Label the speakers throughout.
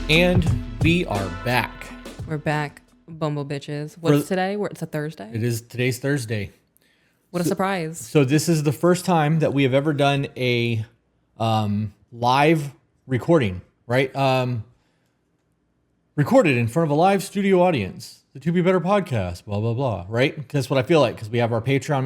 Speaker 1: And we are back.
Speaker 2: We're back, Bumble bitches. What's today? It's a Thursday.
Speaker 1: Today's Thursday.
Speaker 2: What a surprise.
Speaker 1: So this is the first time that we have ever done a live recording, right? Recorded in front of a live studio audience. The To Be Better podcast, blah, blah, blah, right? That's what I feel like because we have our Patreon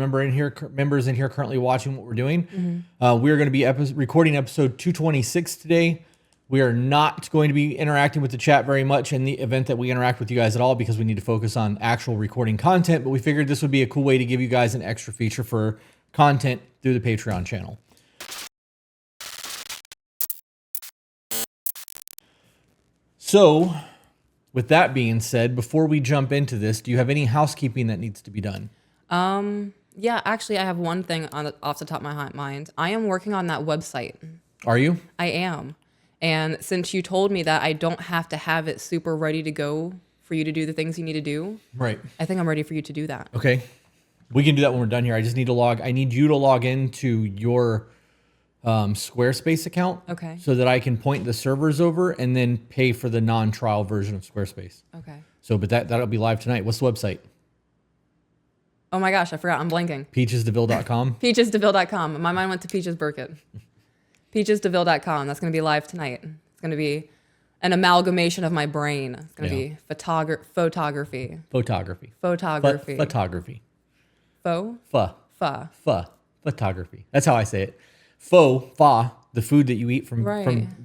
Speaker 1: members in here currently watching what we're doing. Mm-hmm. We're going to be recording episode 226 today. We are not going to be interacting with the chat very much in the event that we interact with you guys at all because we need to focus on actual recording content. But we figured this would be a cool way to give you guys an extra feature for content through the Patreon channel. So, with that being said, before we jump into this, do you have any housekeeping that needs to be done?
Speaker 2: Yeah, actually, I have one thing off the top of my mind. I am working on that website.
Speaker 1: Are you?
Speaker 2: I am. And since you told me that I don't have to have it super ready to go for you to do the things you need to do,
Speaker 1: right?
Speaker 2: I think I'm ready for you to do that.
Speaker 1: Okay. We can do that when we're done here. I just need to I need you to log into your Squarespace account.
Speaker 2: Okay.
Speaker 1: So that I can point the servers over and then pay for the non-trial version of Squarespace.
Speaker 2: Okay.
Speaker 1: So, but that'll be live tonight. What's the website?
Speaker 2: Oh my gosh, I forgot. I'm blanking.
Speaker 1: Peachesdeville.com.
Speaker 2: Peachesdeville.com. My mind went to Peaches Burkett. Peachesdeville.com. That's going to be live tonight. It's going to be an amalgamation of my brain. It's going to be photography.
Speaker 1: Photography.
Speaker 2: Photography.
Speaker 1: Photography. That's how I say it. Pho, the food that you eat from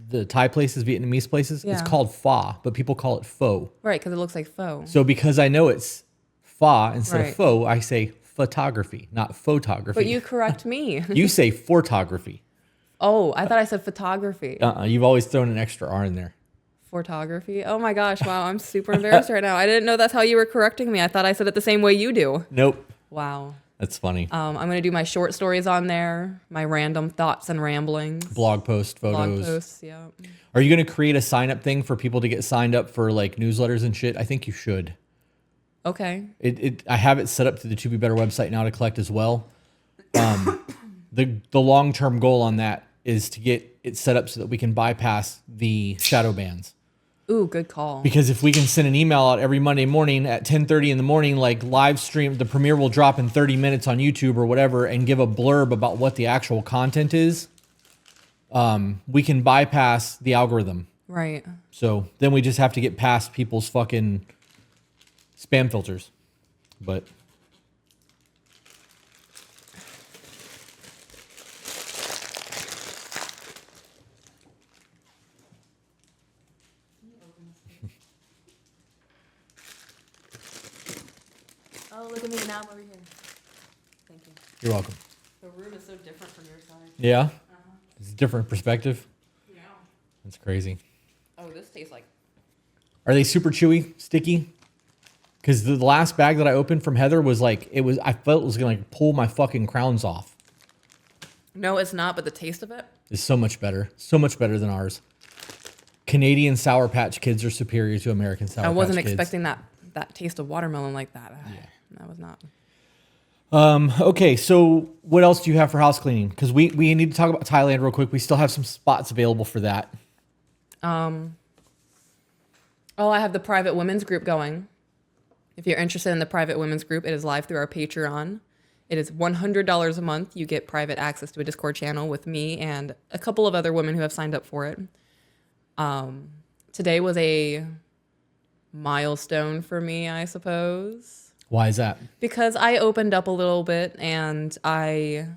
Speaker 1: the Thai places, Vietnamese places, it's called pho, but people call it pho.
Speaker 2: Right, because it looks like pho.
Speaker 1: So because I know it's pho instead of pho, I say photography, not photography.
Speaker 2: But you correct me.
Speaker 1: You say photography.
Speaker 2: Oh, I thought I said photography.
Speaker 1: You've always thrown an extra R in there.
Speaker 2: Photography? Oh my gosh, wow, I'm super embarrassed right now. I didn't know that's how you were correcting me. I thought I said it the same way you do.
Speaker 1: Nope.
Speaker 2: Wow.
Speaker 1: That's funny.
Speaker 2: I'm going to do my short stories on there, my random thoughts and ramblings.
Speaker 1: Blog posts, photos.
Speaker 2: Blog posts, yeah.
Speaker 1: Are you going to create a sign-up thing for people to get signed up for like newsletters and shit? I think you should.
Speaker 2: Okay.
Speaker 1: I have it set up to the To Be Better website now to collect as well. The long-term goal on that is to get it set up so that we can bypass the shadow bans.
Speaker 2: Ooh, good call.
Speaker 1: Because if we can send an email out every Monday morning at 10:30 in the morning, like live stream, the premiere will drop in 30 minutes on YouTube or whatever and give a blurb about what the actual content is, we can bypass the algorithm.
Speaker 2: Right.
Speaker 1: So then we just have to get past people's fucking spam filters. But
Speaker 2: oh, look at me now. I'm over here. Thank you.
Speaker 1: You're welcome.
Speaker 2: The room is so different from your side.
Speaker 1: Yeah? Uh-huh. It's a different perspective.
Speaker 2: Yeah.
Speaker 1: That's crazy.
Speaker 2: Oh, this tastes like...
Speaker 1: Are they super chewy, sticky? Because the last bag that I opened from Heather was like, I felt it was going to like pull my fucking crowns off.
Speaker 2: No, it's not, but the taste of it?
Speaker 1: Is so much better. So much better than ours. Canadian Sour Patch Kids are superior to American Sour Patch Kids.
Speaker 2: I wasn't expecting that taste of watermelon like that. Yeah. That was not.
Speaker 1: Okay, so what else do you have for house cleaning? Because we need to talk about Thailand real quick. We still have some spots available for that.
Speaker 2: Oh, I have the private women's group going. If you're interested in the private women's group, it is live through our Patreon. It is $100 a month. You get private access to a Discord channel with me and a couple of other women who have signed up for it. Today was a milestone for me, I suppose.
Speaker 1: Why is that?
Speaker 2: Because I opened up a little bit and I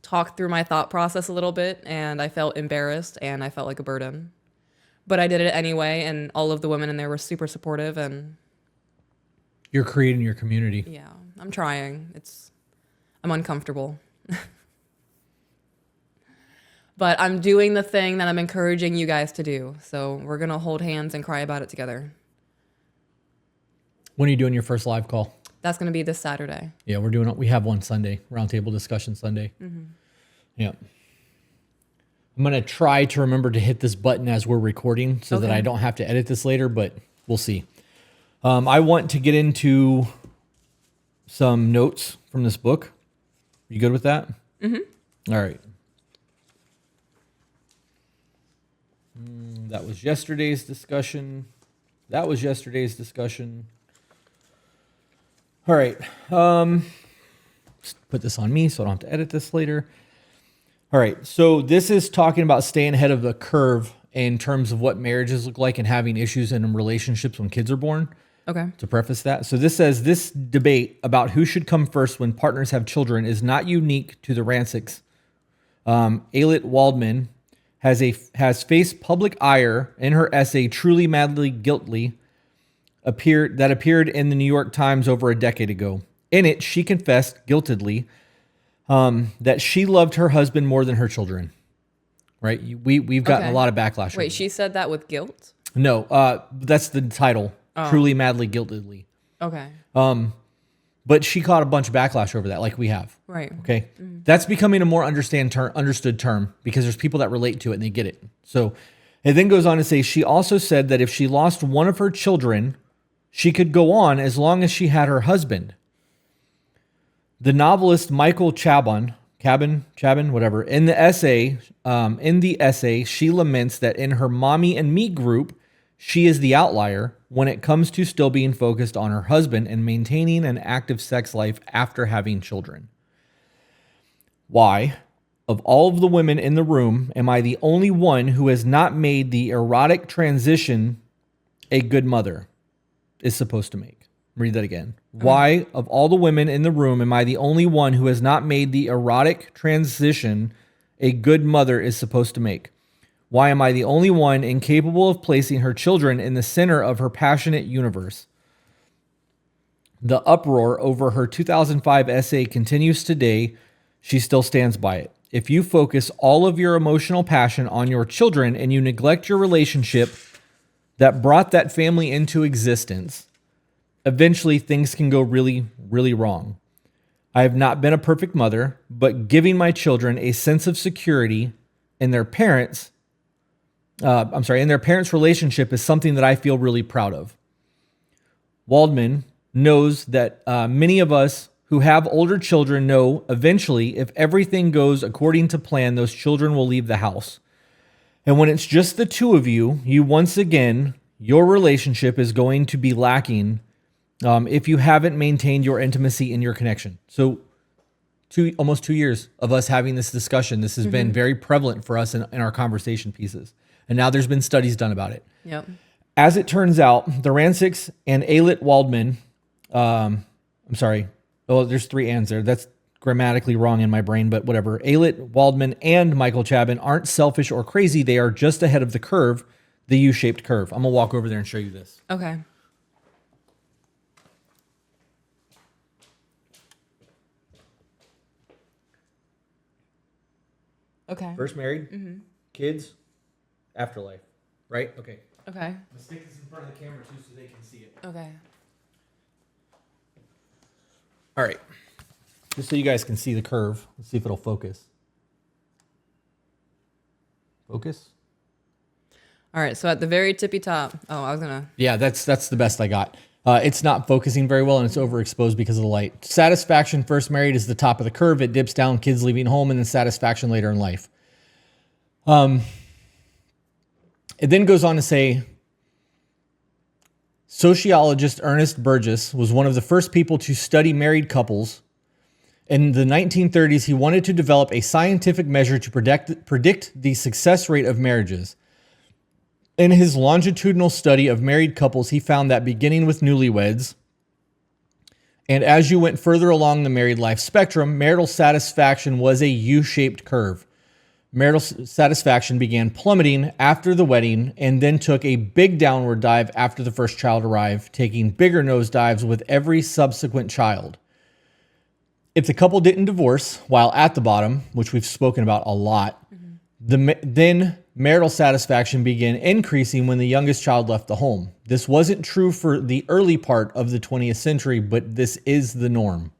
Speaker 2: talked through my thought process a little bit and I felt embarrassed and I felt like a burden. But I did it anyway, and all of the women in there were super supportive. And
Speaker 1: you're creating your community.
Speaker 2: Yeah, I'm trying. I'm uncomfortable. But I'm doing the thing that I'm encouraging you guys to do. So we're going to hold hands and cry about it together.
Speaker 1: When are you doing your first live call?
Speaker 2: That's going to be this Saturday.
Speaker 1: Yeah, we have one Sunday, roundtable discussion Sunday. Mm-hmm. Yeah. I'm going to try to remember to hit this button as we're recording so that I don't have to edit this later, but we'll see. I want to get into some notes from this book. You good with that? Mm-hmm. All right. That was yesterday's discussion. All right. Put this on me so I don't have to edit this later. All right. So this is talking about staying ahead of the curve in terms of what marriages look like and having issues in relationships when kids are born.
Speaker 2: Okay.
Speaker 1: To preface that. So this says this debate about who should come first when partners have children is not unique to the Rancics. Ayelet Waldman has faced public ire in her essay "Truly Madly Guilty," appeared in the New York Times over a decade ago. In it, she confessed guiltedly that she loved her husband more than her children. Right? We've gotten a lot of backlash.
Speaker 2: Wait, she said that with guilt?
Speaker 1: No, that's the title. Truly Madly Guiltedly.
Speaker 2: Okay.
Speaker 1: But she caught a bunch of backlash over that, like we have.
Speaker 2: Right.
Speaker 1: Okay. That's becoming a more understood term because there's people that relate to it and they get it. So it then goes on to say she also said that if she lost one of her children, she could go on as long as she had her husband. The novelist Michael Chabon, whatever, in the essay, she laments that in her Mommy and Me group, she is the outlier when it comes to still being focused on her husband and maintaining an active sex life after having children. Why, of all of the women in the room, am I the only one who has not made the erotic transition a good mother is supposed to make? Read that again. Why, of all the women in the room, am I the only one who has not made the erotic transition a good mother is supposed to make? Why am I the only one incapable of placing her children in the center of her passionate universe? The uproar over her 2005 essay continues today. She still stands by it. If you focus all of your emotional passion on your children and you neglect your relationship that brought that family into existence, eventually things can go really, really wrong. I have not been a perfect mother, but giving my children a sense of security in their parents' relationship is something that I feel really proud of. Waldman knows that many of us who have older children know eventually if everything goes according to plan, those children will leave the house. And when it's just the two of you, once again, your relationship is going to be lacking if you haven't maintained your intimacy in your connection. So almost 2 years of us having this discussion, this has been very prevalent for us in our conversation pieces. And now there's been studies done about it.
Speaker 2: Yep.
Speaker 1: As it turns out, the Rancics and Ayelet Waldman, there's three ands there. That's grammatically wrong in my brain, but whatever. Ayelet Waldman and Michael Chabon aren't selfish or crazy. They are just ahead of the curve, the U-shaped curve. I'm going to walk over there and show you this.
Speaker 2: Okay. Okay.
Speaker 1: First married, kids, afterlife, right? Okay.
Speaker 2: Okay.
Speaker 1: I'm gonna stick this in front of the camera too so they can see it.
Speaker 2: Okay.
Speaker 1: All right. Just so you guys can see the curve. Let's see if it'll focus. Focus?
Speaker 2: All right. So at the very tippy top. Oh, I was going to.
Speaker 1: Yeah, that's the best I got. It's not focusing very well and it's overexposed because of the light. Satisfaction, first married, is the top of the curve. It dips down, kids leaving home, and then satisfaction later in life. It then goes on to say, sociologist Ernest Burgess was one of the first people to study married couples. In the 1930s, he wanted to develop a scientific measure to predict the success rate of marriages. In his longitudinal study of married couples, he found that beginning with newlyweds, and as you went further along the married life spectrum, marital satisfaction was a U-shaped curve. Marital satisfaction began plummeting after the wedding and then took a big downward dive after the first child arrived, taking bigger nosedives with every subsequent child. If the couple didn't divorce while at the bottom, which we've spoken about a lot, then marital satisfaction began increasing when the youngest child left the home. This wasn't true for the early part of the 20th century, but this is the norm.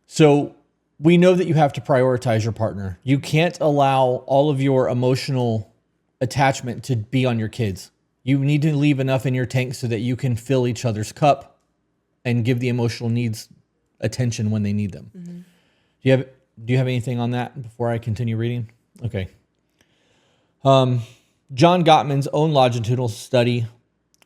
Speaker 1: So we know that you have to prioritize your partner. You can't allow all of your emotional attachment to be on your kids. You need to leave enough in your tank so that you can fill each other's cup and give the emotional needs attention when they need them. Do you have anything on that before I continue reading? Okay. John Gottman's own longitudinal study,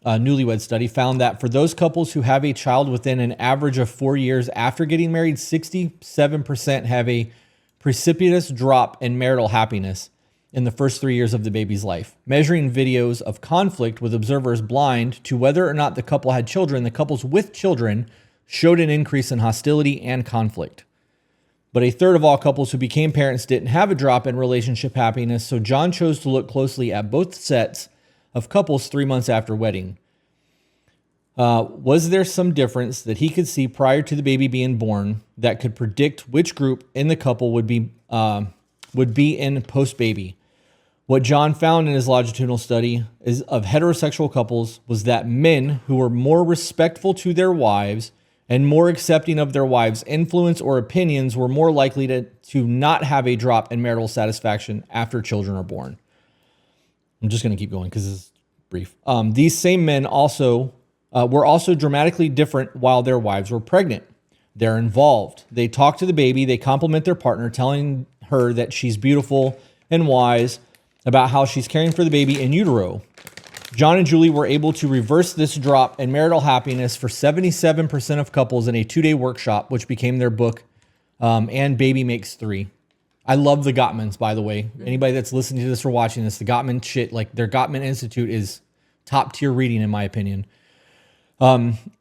Speaker 1: newlywed study, found that for those couples who have a child within an average of 4 years after getting married, 67% have a precipitous drop in marital happiness in the first 3 years of the baby's life. Measuring videos of conflict with observers blind to whether or not the couple had children, the couples with children showed an increase in hostility and conflict. But a third of all couples who became parents didn't have a drop in relationship happiness, so John chose to look closely at both sets of couples 3 months after wedding. Was there some difference that he could see prior to the baby being born that could predict which group in the couple would be in post-baby? What John found in his longitudinal study of heterosexual couples was that men who were more respectful to their wives and more accepting of their wives' influence or opinions were more likely to not have a drop in marital satisfaction after children are born. I'm just going to keep going because this is brief. These same men were also dramatically different while their wives were pregnant. They're involved. They talk to the baby. They compliment their partner, telling her that she's beautiful and wise, about how she's caring for the baby in utero. John and Julie were able to reverse this drop in marital happiness for 77% of couples in a 2-day workshop, which became their book, and Baby Makes 3. I love the Gottmans, by the way. Anybody that's listening to this or watching this, the Gottman shit, like their Gottman Institute is top tier reading, in my opinion.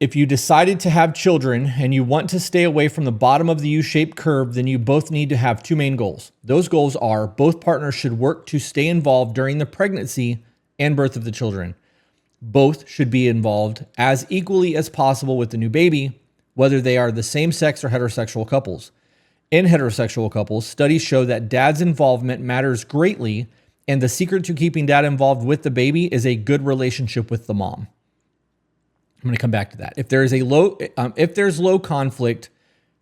Speaker 1: If you decided to have children and you want to stay away from the bottom of the U-shaped curve, then you both need to have two main goals. Those goals are both partners should work to stay involved during the pregnancy and birth of the children. Both should be involved as equally as possible with the new baby, whether they are the same sex or heterosexual couples. In heterosexual couples, studies show that dad's involvement matters greatly, and the secret to keeping dad involved with the baby is a good relationship with the mom. I'm going to come back to that. If there's low conflict,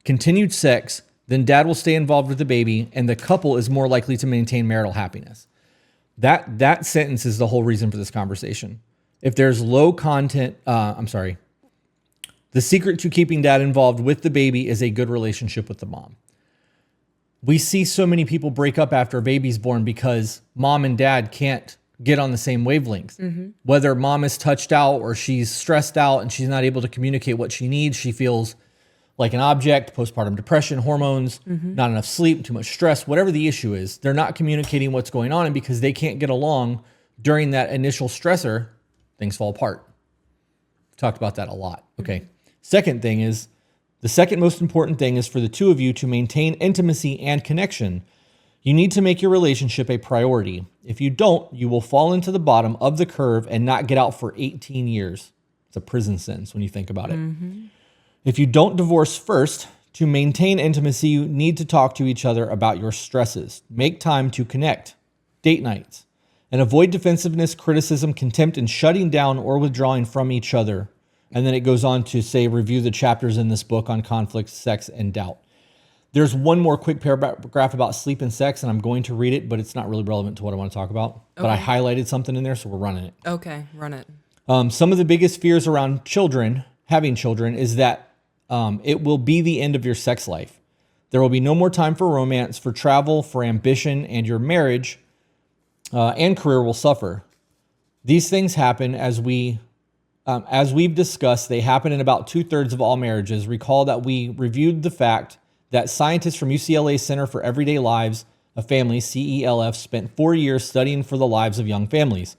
Speaker 1: continued sex, then dad will stay involved with the baby, and the couple is more likely to maintain marital happiness. That sentence is the whole reason for this conversation. If there's low content, the secret to keeping dad involved with the baby is a good relationship with the mom. We see so many people break up after a baby's born because mom and dad can't get on the same wavelength. Mm-hmm. Whether mom is touched out or she's stressed out and she's not able to communicate what she needs, she feels like an object, postpartum depression, hormones, not enough sleep, too much stress, whatever the issue is, they're not communicating what's going on. And because they can't get along during that initial stressor, things fall apart. We've talked about that a lot. Okay. The second most important thing is for the two of you to maintain intimacy and connection. You need to make your relationship a priority. If you don't, you will fall into the bottom of the curve and not get out for 18 years. It's a prison sentence when you think about it. Mm-hmm. If you don't divorce first, to maintain intimacy, you need to talk to each other about your stresses. Make time to connect, date nights, and avoid defensiveness, criticism, contempt, and shutting down or withdrawing from each other. And then it goes on to say, review the chapters in this book on conflict, sex, and doubt. There's one more quick paragraph about sleep and sex, and I'm going to read it, but it's not really relevant to what I want to talk about. Okay. But I highlighted something in there, so we're running it.
Speaker 2: Okay, run it.
Speaker 1: Some of the biggest fears around having children, is that it will be the end of your sex life. There will be no more time for romance, for travel, for ambition, and your marriage and career will suffer. These things happen as we've discussed. They happen in about 2/3 of all marriages. Recall that we reviewed the fact that scientists from UCLA Center for Everyday Lives of Families, CELF, spent 4 years studying for the lives of young families.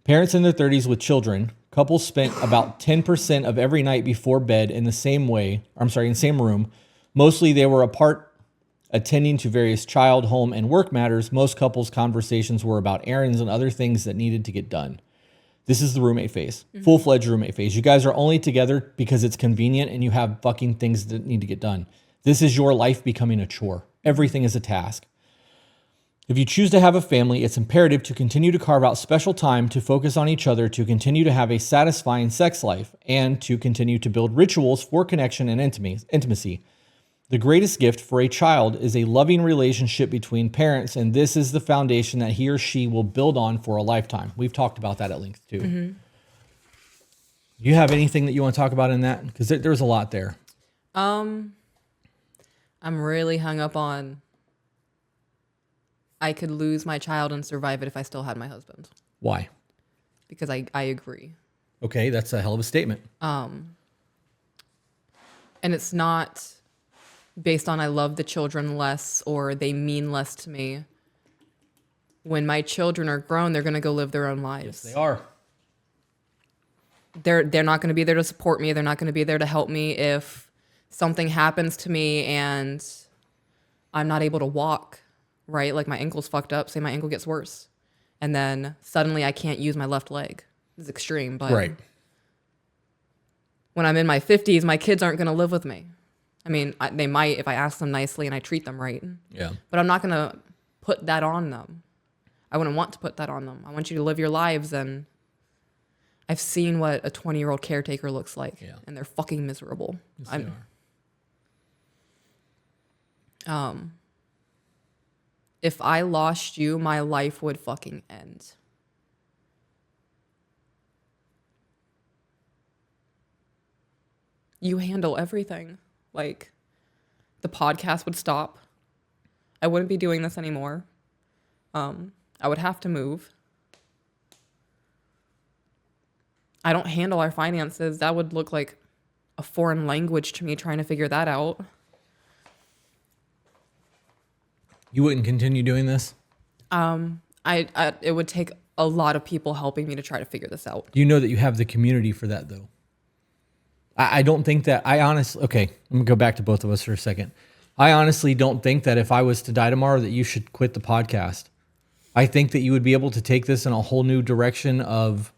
Speaker 1: Parents in their 30s with children, couples spent about 10% of every night before bed in the same room. Mostly they were apart, attending to various child, home, and work matters. Most couples' conversations were about errands and other things that needed to get done. This is the roommate phase, full-fledged roommate phase. You guys are only together because it's convenient and you have fucking things that need to get done. This is your life becoming a chore. Everything is a task. If you choose to have a family, it's imperative to continue to carve out special time to focus on each other, to continue to have a satisfying sex life, and to continue to build rituals for connection and intimacy. The greatest gift for a child is a loving relationship between parents, and this is the foundation that he or she will build on for a lifetime. We've talked about that at length too. Mm-hmm. Do you have anything that you want to talk about in that? Because there's a lot there.
Speaker 2: I'm really hung up on I could lose my child and survive it if I still had my husband.
Speaker 1: Why?
Speaker 2: Because I agree.
Speaker 1: Okay, that's a hell of a statement.
Speaker 2: And it's not based on I love the children less or they mean less to me. When my children are grown, they're going to go live their own lives.
Speaker 1: Yes, they are.
Speaker 2: They're not going to be there to support me. They're not going to be there to help me if something happens to me and I'm not able to walk, right? Like my ankle's fucked up. Say my ankle gets worse. And then suddenly I can't use my left leg. It's extreme, but
Speaker 1: Right.
Speaker 2: when I'm in my 50s, my kids aren't going to live with me. I mean, they might if I ask them nicely and I treat them right.
Speaker 1: Yeah.
Speaker 2: But I'm not going to put that on them. I wouldn't want to put that on them. I want you to live your lives, and I've seen what a 20-year-old caretaker looks like, and they're fucking miserable.
Speaker 1: Yes, they are.
Speaker 2: If I lost you, my life would fucking end. You handle everything. Like, the podcast would stop. I wouldn't be doing this anymore. I would have to move. I don't handle our finances. That would look like a foreign language to me trying to figure that out.
Speaker 1: You wouldn't continue doing this?
Speaker 2: It would take a lot of people helping me to try to figure this out.
Speaker 1: You know that you have the community for that, though. I don't think that, okay, I'm going to go back to both of us for a second. I honestly don't think that if I was to die tomorrow that you should quit the podcast. I think that you would be able to take this in a whole new direction of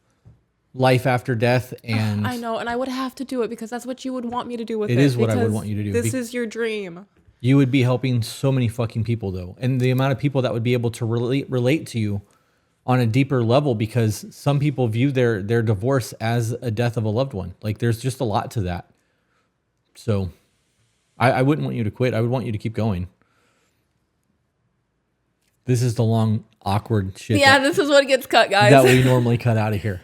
Speaker 1: life after death. And
Speaker 2: I know, and I would have to do it because that's what you would want me to do with it.
Speaker 1: It is what I would want you to do.
Speaker 2: This is your dream.
Speaker 1: You would be helping so many fucking people, though. And the amount of people that would be able to relate to you on a deeper level, because some people view their divorce as a death of a loved one. Like, there's just a lot to that. So I wouldn't want you to quit. I would want you to keep going. This is the long, awkward shit.
Speaker 2: Yeah, this is what gets cut, guys.
Speaker 1: That we normally cut out of here.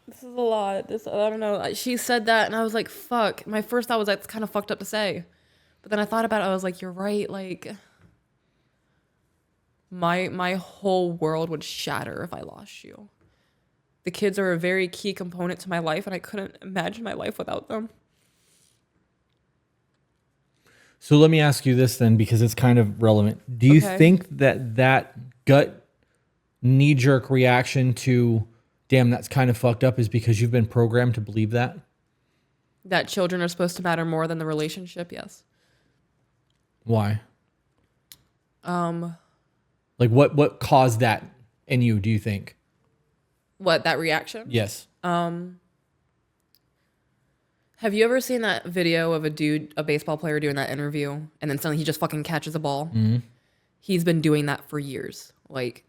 Speaker 2: This is a lot. I don't know. She said that, and I was like, fuck. My first thought was, that's kind of fucked up to say. But then I thought about it. I was like, you're right. Like, my whole world would shatter if I lost you. The kids are a very key component to my life, and I couldn't imagine my life without them.
Speaker 1: So let me ask you this then, because it's kind of relevant. Do you think that gut knee-jerk reaction to, damn, that's kind of fucked up, is because you've been programmed to believe that?
Speaker 2: That children are supposed to matter more than the relationship? Yes.
Speaker 1: Why? Like what caused that in you, do you think?
Speaker 2: What, that reaction?
Speaker 1: Yes.
Speaker 2: Have you ever seen that video of a baseball player doing that interview, and then suddenly he just fucking catches a ball? Mm-hmm. He's been doing that for years. Like,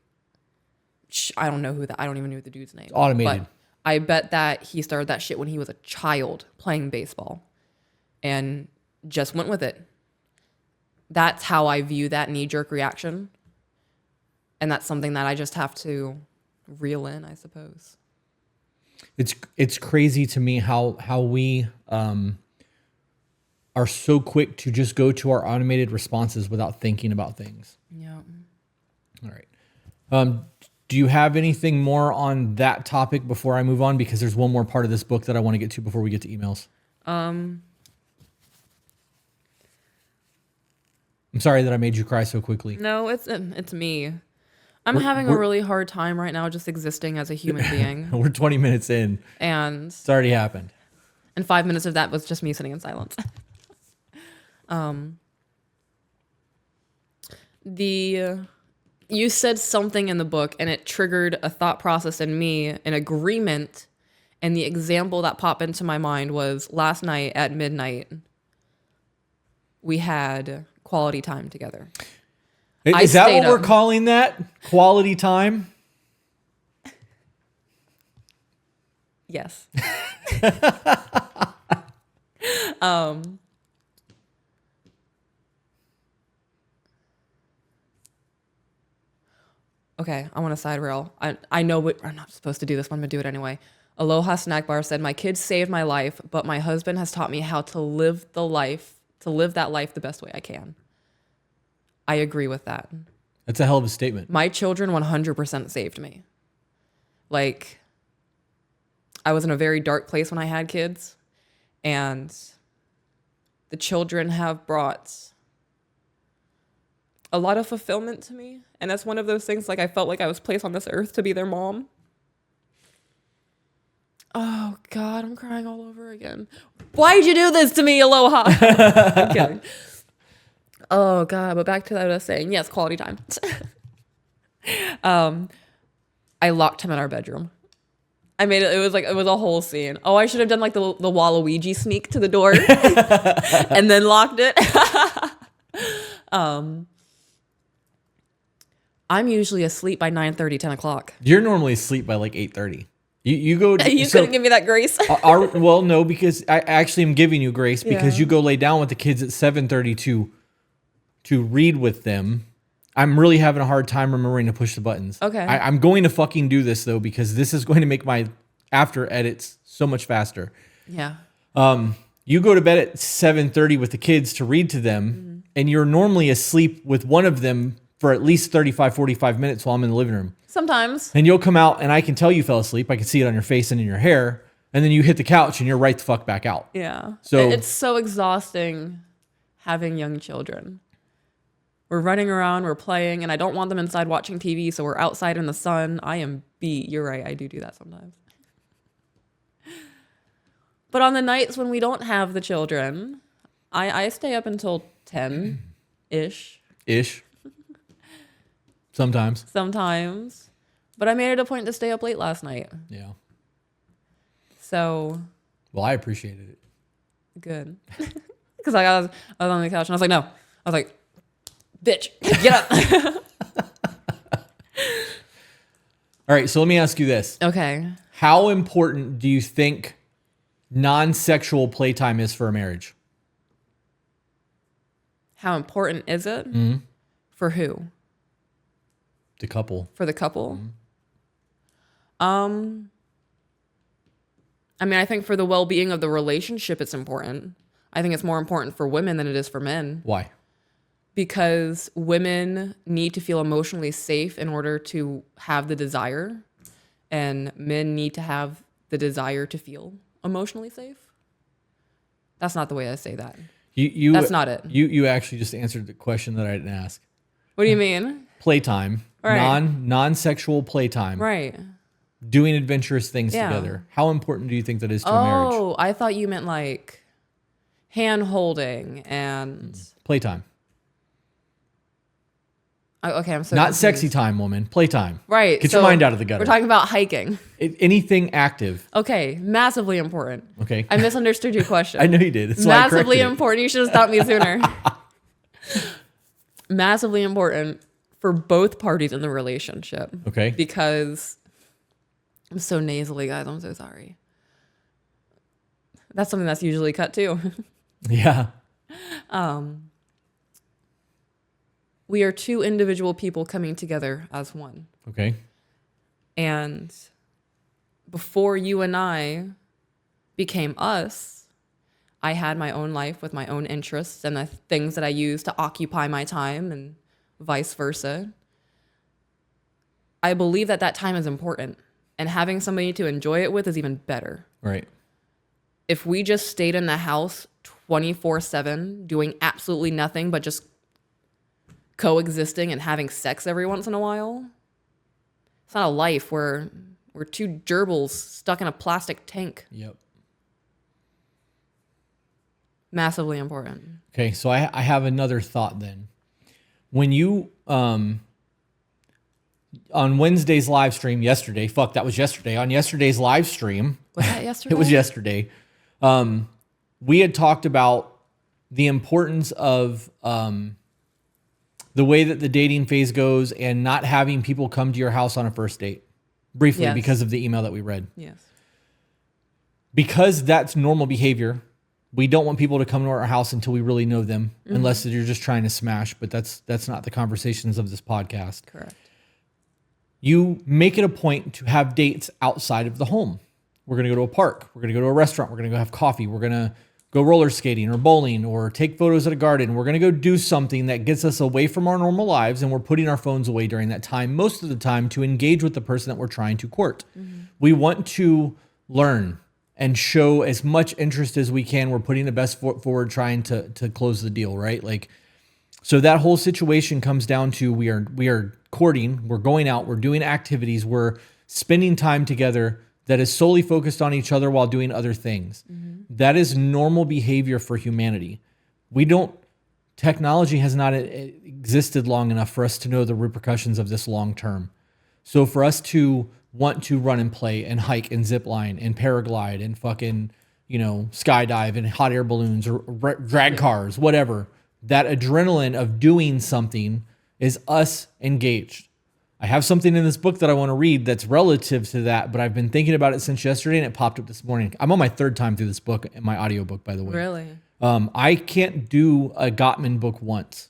Speaker 2: I don't know I don't even know the dude's name.
Speaker 1: It's automated.
Speaker 2: But I bet that he started that shit when he was a child playing baseball and just went with it. That's how I view that knee-jerk reaction. And that's something that I just have to reel in, I suppose.
Speaker 1: It's crazy to me how we are so quick to just go to our automated responses without thinking about things.
Speaker 2: Yeah.
Speaker 1: All right. Do you have anything more on that topic before I move on? Because there's one more part of this book that I want to get to before we get to emails. I'm sorry that I made you cry so quickly.
Speaker 2: No, it's me. I'm having a really hard time right now just existing as a human being.
Speaker 1: We're 20 minutes in.
Speaker 2: And
Speaker 1: it's already happened.
Speaker 2: And 5 minutes of that was just me sitting in silence. You said something in the book and it triggered a thought process in me, an agreement. And the example that popped into my mind was last night at midnight, we had quality time together.
Speaker 1: Is that what we're calling that? Quality time?
Speaker 2: Yes. Okay, I want to side rail. I know what I'm not supposed to do this, but I'm gonna do it anyway. Aloha Snack Bar said, "My kids saved my life, but my husband has taught me how to live that life the best way I can." I agree with that.
Speaker 1: That's a hell of a statement.
Speaker 2: My children 100% saved me. Like, I was in a very dark place when I had kids, and the children have brought a lot of fulfillment to me. And that's one of those things, like, I felt like I was placed on this earth to be their mom. Oh, God, I'm crying all over again. Why'd you do this to me, Aloha? I'm kidding. Oh, God, but back to what I was saying. Yes, quality time. I locked him in our bedroom. I made it, it was a whole scene. Oh, I should have done like the Waluigi sneak to the door and then locked it. I'm usually asleep by 9:30, 10 o'clock.
Speaker 1: You're normally asleep by like 8:30. You go.
Speaker 2: You couldn't give me that grace.
Speaker 1: Well, no, because I actually am giving you grace because you go lay down with the kids at 7:30 to read with them. I'm really having a hard time remembering to push the buttons.
Speaker 2: Okay.
Speaker 1: I'm going to fucking do this though because this is going to make my after edits so much faster.
Speaker 2: Yeah.
Speaker 1: You go to bed at 7:30 with the kids to read to them, and you're normally asleep with one of them for at least 35, 45 minutes while I'm in the living room.
Speaker 2: Sometimes.
Speaker 1: And you'll come out and I can tell you fell asleep. I can see it on your face and in your hair. And then you hit the couch and you're right the fuck back out.
Speaker 2: Yeah.
Speaker 1: So
Speaker 2: it's so exhausting having young children. We're running around, we're playing, and I don't want them inside watching TV, so we're outside in the sun. I am beat. You're right. I do that sometimes. But on the nights when we don't have the children, I stay up until 10-ish.
Speaker 1: Ish. Sometimes.
Speaker 2: Sometimes. But I made it a point to stay up late last night.
Speaker 1: Yeah.
Speaker 2: So.
Speaker 1: Well, I appreciated it.
Speaker 2: Good. Because I was on the couch and I was like, no. I was like, bitch, get up.
Speaker 1: All right. So let me ask you this.
Speaker 2: Okay.
Speaker 1: How important do you think non-sexual playtime is for a marriage?
Speaker 2: How important is it? For who?
Speaker 1: The couple.
Speaker 2: For the couple? I mean, I think for the well-being of the relationship, it's important. I think it's more important for women than it is for men.
Speaker 1: Why?
Speaker 2: Because women need to feel emotionally safe in order to have the desire, and men need to have the desire to feel emotionally safe. That's not the way I say that. That's not it.
Speaker 1: You actually just answered the question that I didn't ask.
Speaker 2: What do you mean?
Speaker 1: Playtime.
Speaker 2: Right.
Speaker 1: Non-sexual playtime.
Speaker 2: Right.
Speaker 1: Doing adventurous things together. How important do you think that is to a marriage?
Speaker 2: Oh, I thought you meant like hand holding and
Speaker 1: Playtime.
Speaker 2: Okay, I'm so
Speaker 1: Not
Speaker 2: confused.
Speaker 1: sexy time, woman. Playtime.
Speaker 2: Right.
Speaker 1: Get your mind out of the gutter.
Speaker 2: We're talking about hiking.
Speaker 1: Anything active.
Speaker 2: Okay, massively important.
Speaker 1: Okay.
Speaker 2: I misunderstood your question.
Speaker 1: I know you did. That's why I
Speaker 2: Massively
Speaker 1: corrected it.
Speaker 2: important. You should have stopped me sooner. Massively important for both parties in the relationship.
Speaker 1: Okay.
Speaker 2: Because I'm so nasally, guys. I'm so sorry. That's something that's usually cut too.
Speaker 1: Yeah.
Speaker 2: We are two individual people coming together as one.
Speaker 1: Okay.
Speaker 2: And before you and I became us, I had my own life with my own interests and the things that I use to occupy my time and vice versa. I believe that that time is important, and having somebody to enjoy it with is even better.
Speaker 1: Right.
Speaker 2: If we just stayed in the house 24/7 doing absolutely nothing but just coexisting and having sex every once in a while, it's not a life. We're two gerbils stuck in a plastic tank.
Speaker 1: Yep.
Speaker 2: Massively important.
Speaker 1: Okay, so I have another thought then. When you on Wednesday's live stream yesterday, that was yesterday. On yesterday's live stream,
Speaker 2: Was that yesterday?
Speaker 1: it was yesterday. We had talked about the importance of the way that the dating phase goes and not having people come to your house on a first date. Briefly,
Speaker 2: Yes.
Speaker 1: because of the email that we read.
Speaker 2: Yes.
Speaker 1: Because that's normal behavior. We don't want people to come to our house until we really know them, unless you're just trying to smash. But that's not the conversations of this podcast.
Speaker 2: Correct.
Speaker 1: You make it a point to have dates outside of the home. We're going to go to a park. We're going to go to a restaurant. We're going to go have coffee. We're going to go roller skating or bowling or take photos at a garden. We're going to go do something that gets us away from our normal lives, and we're putting our phones away during that time, most of the time, to engage with the person that we're trying to court. We want to learn and show as much interest as we can. We're putting the best foot forward, trying to close the deal, right? Like, so that whole situation comes down to we are courting, we're going out, we're doing activities, we're spending time together that is solely focused on each other while doing other things. That is normal behavior for humanity. Technology has not existed long enough for us to know the repercussions of this long term. So for us to want to run and play and hike and zip line and paraglide and fucking, skydive and hot air balloons or drag cars, whatever, that adrenaline of doing something is us engaged. I have something in this book that I want to read that's relative to that, but I've been thinking about it since yesterday and it popped up this morning. I'm on my third time through this book, in my audiobook, by the way.
Speaker 2: Really?
Speaker 1: I can't do a Gottman book once.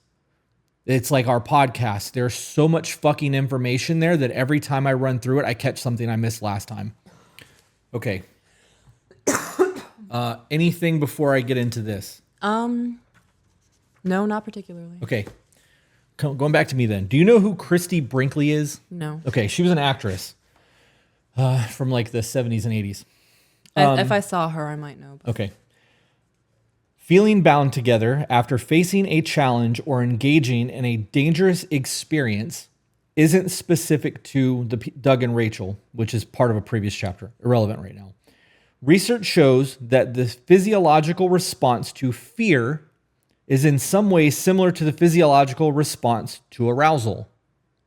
Speaker 1: It's like our podcast. There's so much fucking information there that every time I run through it, I catch something I missed last time. Okay. Anything before I get into this?
Speaker 2: No, not particularly.
Speaker 1: Okay. Going back to me then. Do you know who Christy Brinkley is?
Speaker 2: No.
Speaker 1: Okay, she was an actress from like the 70s and 80s.
Speaker 2: If I saw her, I might know.
Speaker 1: Okay. Feeling bound together after facing a challenge or engaging in a dangerous experience isn't specific to Doug and Rachel, which is part of a previous chapter. Irrelevant right now. Research shows that the physiological response to fear is in some way similar to the physiological response to arousal.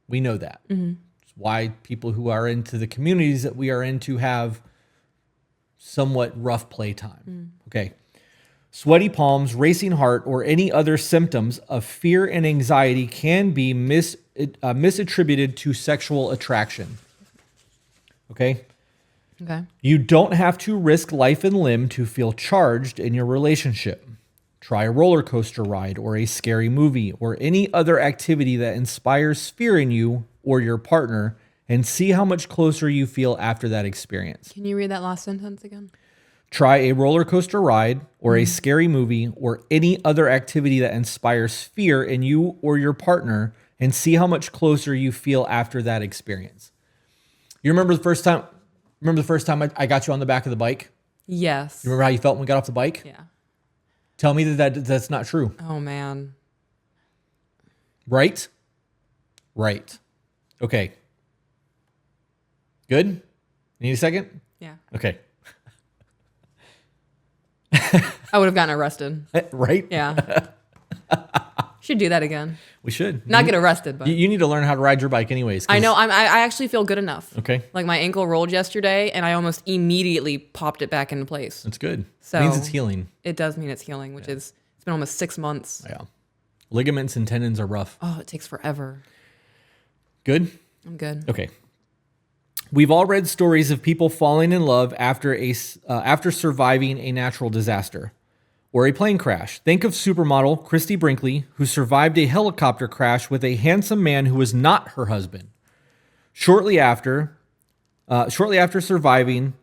Speaker 1: We know that. It's why people who are into the communities that we are into have somewhat rough playtime. Okay. Sweaty palms, racing heart, or any other symptoms of fear and anxiety can be misattributed to sexual attraction. Okay?
Speaker 2: Okay.
Speaker 1: You don't have to risk life and limb to feel charged in your relationship. Try a roller coaster ride or a scary movie or any other activity that inspires fear in you or your partner and see how much closer you feel after that experience.
Speaker 2: Can you read that last sentence again?
Speaker 1: Try a roller coaster ride or a scary movie or any other activity that inspires fear in you or your partner and see how much closer you feel after that experience. You remember the first time I got you on the back of the bike?
Speaker 2: Yes.
Speaker 1: You remember how you felt when we got off the bike?
Speaker 2: Yeah.
Speaker 1: Tell me that's not true.
Speaker 2: Oh, man.
Speaker 1: Right? Right. Okay. Good? Need a second?
Speaker 2: Yeah.
Speaker 1: Okay.
Speaker 2: I would have gotten arrested.
Speaker 1: Right?
Speaker 2: Yeah. Should do that again.
Speaker 1: We should.
Speaker 2: Not get arrested, but
Speaker 1: You need to learn how to ride your bike anyways.
Speaker 2: I know. I actually feel good enough.
Speaker 1: Okay.
Speaker 2: Like my ankle rolled yesterday, and I almost immediately popped it back into place.
Speaker 1: That's good.
Speaker 2: So
Speaker 1: It means it's healing.
Speaker 2: It does mean it's healing, which is it's been almost 6 months.
Speaker 1: Yeah. Ligaments and tendons are rough.
Speaker 2: Oh, it takes forever.
Speaker 1: Good?
Speaker 2: I'm good.
Speaker 1: Okay. We've all read stories of people falling in love after surviving a natural disaster or a plane crash. Think of supermodel Christy Brinkley, who survived a helicopter crash with a handsome man who was not her husband. Shortly after surviving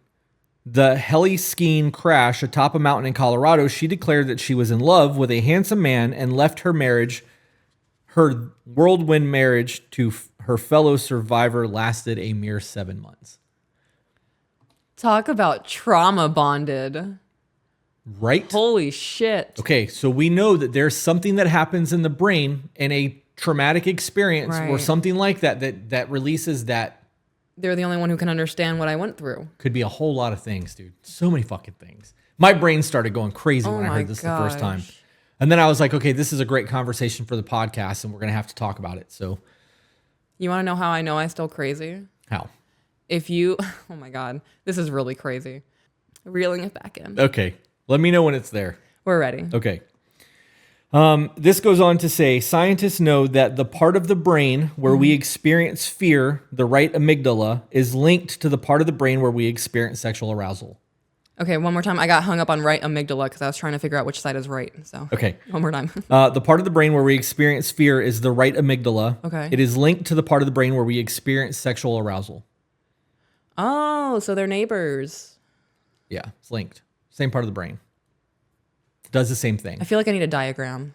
Speaker 1: the heli skiing crash atop a mountain in Colorado, she declared that she was in love with a handsome man and left her whirlwind marriage to her fellow survivor lasted a mere 7 months.
Speaker 2: Talk about trauma bonded.
Speaker 1: Right?
Speaker 2: Holy shit.
Speaker 1: Okay, so we know that there's something that happens in the brain in a traumatic experience or
Speaker 2: Right.
Speaker 1: something like that releases that.
Speaker 2: They're the only one who can understand what I went through.
Speaker 1: Could be a whole lot of things, dude. So many fucking things. My brain started going crazy
Speaker 2: Oh
Speaker 1: when I
Speaker 2: my
Speaker 1: heard this the first time.
Speaker 2: gosh.
Speaker 1: And then I was like, okay, this is a great conversation for the podcast and we're going to have to talk about it. So
Speaker 2: You want to know how I know I'm still crazy?
Speaker 1: how?
Speaker 2: If you, oh my God, this is really crazy. Reeling it back in.
Speaker 1: Okay. Let me know when it's there.
Speaker 2: We're ready.
Speaker 1: Okay. This goes on to say, scientists know that the part of the brain where we experience fear, the right amygdala, is linked to the part of the brain where we experience sexual arousal.
Speaker 2: Okay, one more time. I got hung up on right amygdala because I was trying to figure out which side is right. So
Speaker 1: Okay.
Speaker 2: one more time.
Speaker 1: The part of the brain where we experience fear is the right amygdala.
Speaker 2: Okay.
Speaker 1: It is linked to the part of the brain where we experience sexual arousal.
Speaker 2: Oh, so they're neighbors.
Speaker 1: Yeah, it's linked. Same part of the brain. does the same thing.
Speaker 2: I feel like I need a diagram.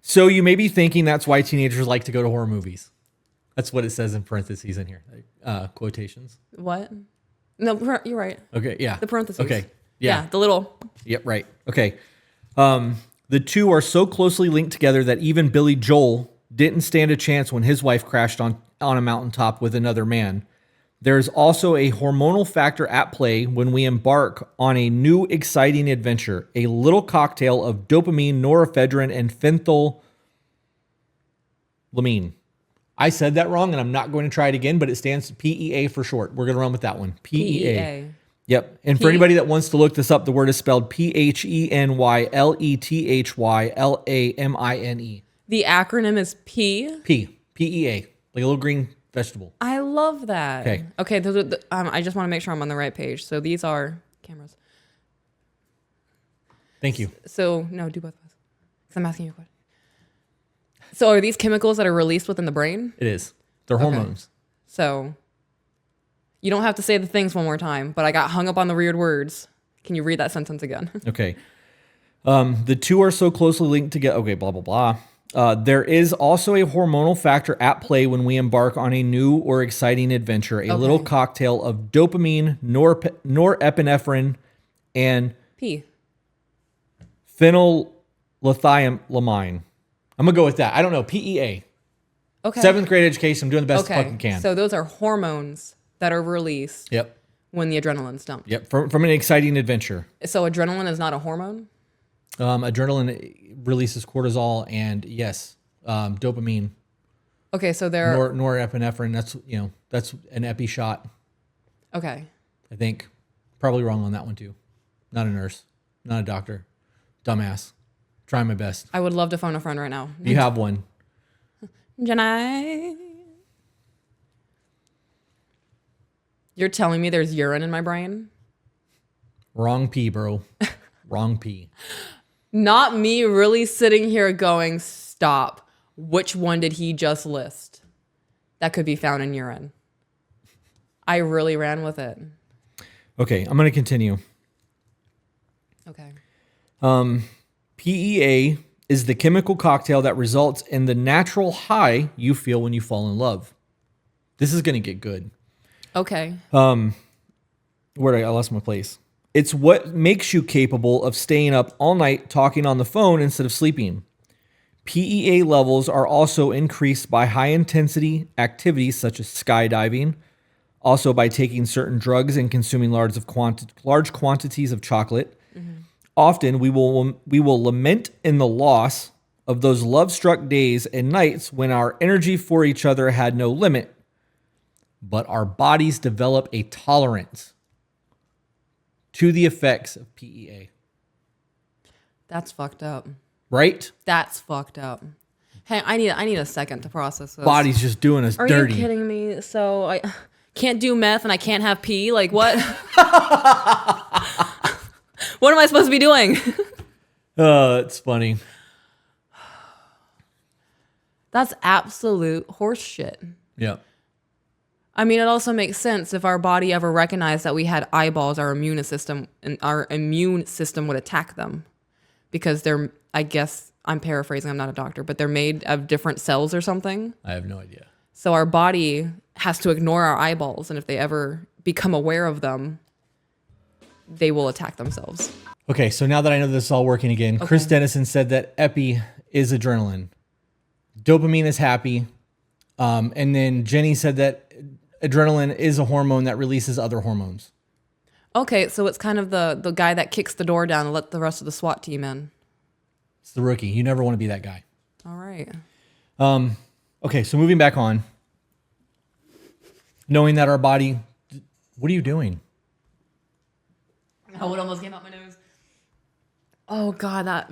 Speaker 1: So you may be thinking that's why teenagers like to go to horror movies. That's what it says in parentheses in here, quotations.
Speaker 2: What? No, you're right.
Speaker 1: Okay, yeah.
Speaker 2: The parentheses.
Speaker 1: Okay, yeah.
Speaker 2: The little.
Speaker 1: Yep, right. Okay. The two are so closely linked together that even Billy Joel didn't stand a chance when his wife crashed on a mountaintop with another man. There's also a hormonal factor at play when we embark on a new exciting adventure, a little cocktail of dopamine, norepinephrine, and phenethylamine. I said that wrong, and I'm not going to try it again, but it stands PEA for short. We're going to run with that one. PEA. Yep. And for anybody that wants to look this up, the word is spelled PHENYLETHYLAMINE.
Speaker 2: The acronym is P.
Speaker 1: PEA, like a little green vegetable.
Speaker 2: I love that.
Speaker 1: Okay.
Speaker 2: Okay. I just want to make sure I'm on the right page. So these are cameras.
Speaker 1: Thank you.
Speaker 2: So no, do both of us. Because I'm asking you a question. So are these chemicals that are released within the brain?
Speaker 1: It is. They're hormones.
Speaker 2: So you don't have to say the things one more time, but I got hung up on the weird words. Can you read that sentence again?
Speaker 1: Okay. The two are so closely linked together. Okay, blah, blah, blah. There is also a hormonal factor at play when we embark on a new or exciting adventure, a little cocktail of dopamine, norepinephrine, and
Speaker 2: P.
Speaker 1: phenylethylamine. I'm going to go with that. I don't know. PEA.
Speaker 2: Okay.
Speaker 1: 7th grade education. I'm doing the best I fucking can.
Speaker 2: So those are hormones that are released when the adrenaline's dumped.
Speaker 1: Yep. From an exciting adventure.
Speaker 2: So adrenaline is not a hormone?
Speaker 1: Adrenaline releases cortisol and dopamine.
Speaker 2: Okay, so there are
Speaker 1: norepinephrine. That's an epi shot.
Speaker 2: Okay.
Speaker 1: I think probably wrong on that one too. Not a nurse, not a doctor. Dumbass. Trying my best.
Speaker 2: I would love to phone a friend right now.
Speaker 1: You have one.
Speaker 2: Jenai. You're telling me there's urine in my brain?
Speaker 1: Wrong P, bro. Wrong P.
Speaker 2: Not me really sitting here going, stop. Which one did he just list? That could be found in urine. I really ran with it.
Speaker 1: Okay, I'm going to continue.
Speaker 2: Okay.
Speaker 1: PEA is the chemical cocktail that results in the natural high you feel when you fall in love. This is going to get good.
Speaker 2: Okay.
Speaker 1: I lost my place. It's what makes you capable of staying up all night talking on the phone instead of sleeping. PEA levels are also increased by high-intensity activities such as skydiving, also by taking certain drugs and consuming large quantities of chocolate. Mm-hmm. Often, we will lament in the loss of those love-struck days and nights when our energy for each other had no limit, but our bodies develop a tolerance to the effects of PEA.
Speaker 2: That's fucked up.
Speaker 1: Right?
Speaker 2: That's fucked up. Hey, I need a second to process this.
Speaker 1: Body's just doing us dirty.
Speaker 2: Are you kidding me? So I can't do meth and I can't have pee? Like what? What am I supposed to be doing?
Speaker 1: It's funny.
Speaker 2: That's absolute horse shit.
Speaker 1: Yeah.
Speaker 2: I mean, it also makes sense if our body ever recognized that we had eyeballs, our immune system would attack them because they're, I guess I'm paraphrasing, I'm not a doctor, but they're made of different cells or something.
Speaker 1: I have no idea.
Speaker 2: So our body has to ignore our eyeballs. And if they ever become aware of them, they will attack themselves.
Speaker 1: Okay. So now that I know this is all working again, Chris Dennison said that epi is adrenaline. Dopamine is happy. And then Jenny said that adrenaline is a hormone that releases other hormones.
Speaker 2: Okay, so it's kind of the guy that kicks the door down and let the rest of the SWAT team in.
Speaker 1: It's the rookie. You never want to be that guy.
Speaker 2: All right.
Speaker 1: Okay, so moving back on. Knowing that our body... What are you doing?
Speaker 2: Oh, it almost came out my nose. Oh, God, that...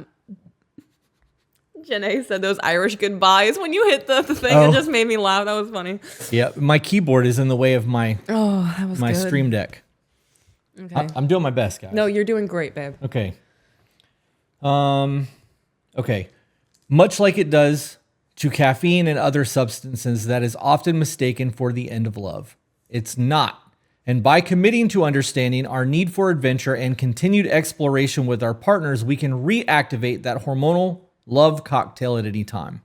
Speaker 2: Janae said those Irish goodbyes when you hit the thing. It just made me laugh. That was funny.
Speaker 1: Yeah, my keyboard is in the way of my
Speaker 2: good.
Speaker 1: Stream Deck.
Speaker 2: Okay.
Speaker 1: I'm doing my best, guys.
Speaker 2: No, you're doing great, babe.
Speaker 1: Okay. Okay. Much like it does to caffeine and other substances that is often mistaken for the end of love. It's not. And by committing to understanding our need for adventure and continued exploration with our partners, we can reactivate that hormonal love cocktail at any time.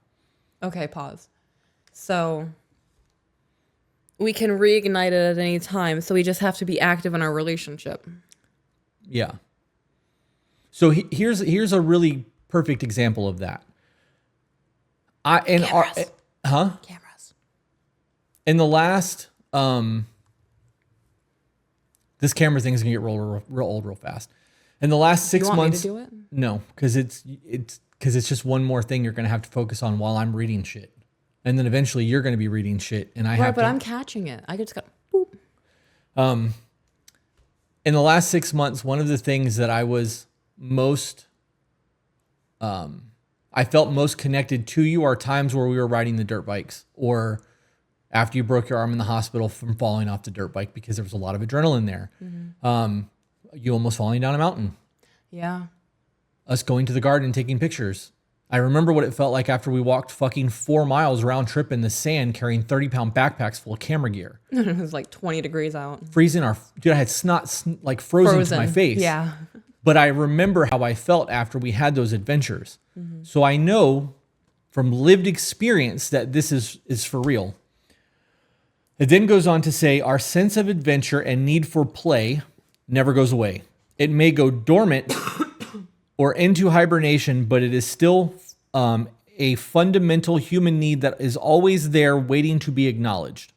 Speaker 2: Okay, pause. So we can reignite it at any time. So we just have to be active in our relationship.
Speaker 1: Yeah. So here's a really perfect example of that.
Speaker 2: Cameras.
Speaker 1: In the last, this camera thing is gonna get real old real fast. In the last 6 months,
Speaker 2: me to do it?
Speaker 1: No, because it's just one more thing you're gonna have to focus on while I'm reading shit, and then eventually you're gonna be reading shit, and
Speaker 2: I'm catching it. I just got boop.
Speaker 1: In the last 6 months, one of the things that I was most, I felt most connected to you are times where we were riding the dirt bikes, or after you broke your arm in the hospital from falling off the dirt bike because there was a lot of adrenaline there. You almost falling down a mountain.
Speaker 2: Yeah.
Speaker 1: Us going to the garden and taking pictures. I remember what it felt like after we walked fucking 4 miles round trip in the sand carrying 30-pound backpacks full of camera gear.
Speaker 2: It was like 20 degrees out.
Speaker 1: Freezing dude, I had snot like frozen to my face.
Speaker 2: Yeah.
Speaker 1: But I remember how I felt after we had those adventures. So I know from lived experience that this is for real. It then goes on to say, our sense of adventure and need for play never goes away. It may go dormant or into hibernation, but it is still a fundamental human need that is always there waiting to be acknowledged.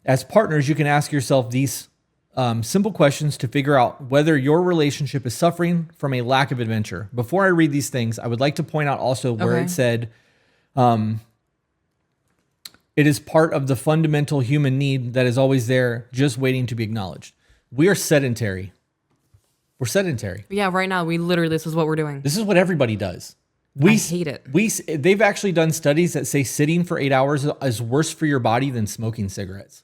Speaker 1: As partners, you can ask yourself these simple questions to figure out whether your relationship is suffering from a lack of adventure. Before I read these things, I would like to point out also where it said, it is part of the fundamental human need that is always there, just waiting to be acknowledged. We are sedentary. We're sedentary.
Speaker 2: Yeah, right now, this is what we're doing.
Speaker 1: This is what everybody does.
Speaker 2: I hate it.
Speaker 1: They've actually done studies that say sitting for 8 hours is worse for your body than smoking cigarettes.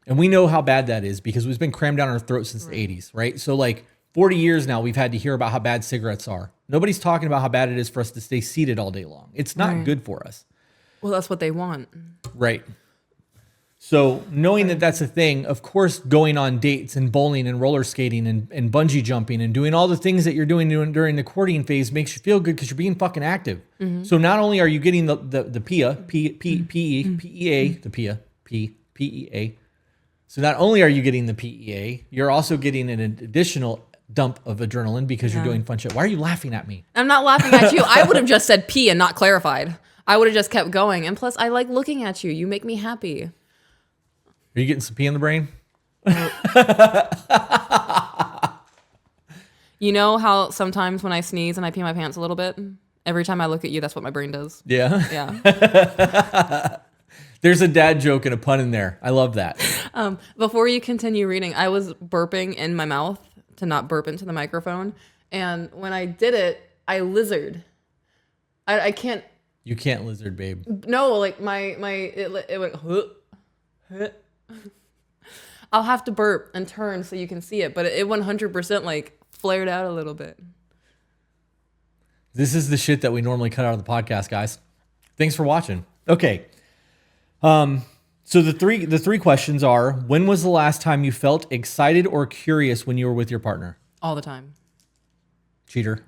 Speaker 1: And we know how bad that is because it's been crammed down our throats since the 80s, right? So like 40 years now, we've had to hear about how bad cigarettes are. Nobody's talking about how bad it is for us to stay seated all day long. It's not good for us.
Speaker 2: Well, that's what they want.
Speaker 1: Right. So knowing that that's a thing, of course, going on dates and bowling and roller skating and bungee jumping and doing all the things that you're doing during the courting phase makes you feel good because you're being fucking active. So not only are you getting the PEA, PEA. So not only are you getting the PEA, you're also getting an additional dump of adrenaline because you're doing fun shit. Why are you laughing at me?
Speaker 2: I'm not laughing at you. I would have just said P and not clarified. I would have just kept going. And plus, I like looking at you. You make me happy.
Speaker 1: Are you getting some pee in the brain?
Speaker 2: You know how sometimes when I sneeze and I pee my pants a little bit? Every time I look at you, that's what my brain does.
Speaker 1: Yeah.
Speaker 2: Yeah.
Speaker 1: There's a dad joke and a pun in there. I love that.
Speaker 2: Before you continue reading, I was burping in my mouth to not burp into the microphone. And when I did it, I lizard. I can't.
Speaker 1: You can't lizard, babe.
Speaker 2: No, like it went. Huh. I'll have to burp and turn so you can see it, but it 100% like flared out a little bit.
Speaker 1: This is the shit that we normally cut out of the podcast, guys. Thanks for watching. Okay. So the three questions are: when was the last time you felt excited or curious when you were with your partner?
Speaker 2: All the time.
Speaker 1: Cheater.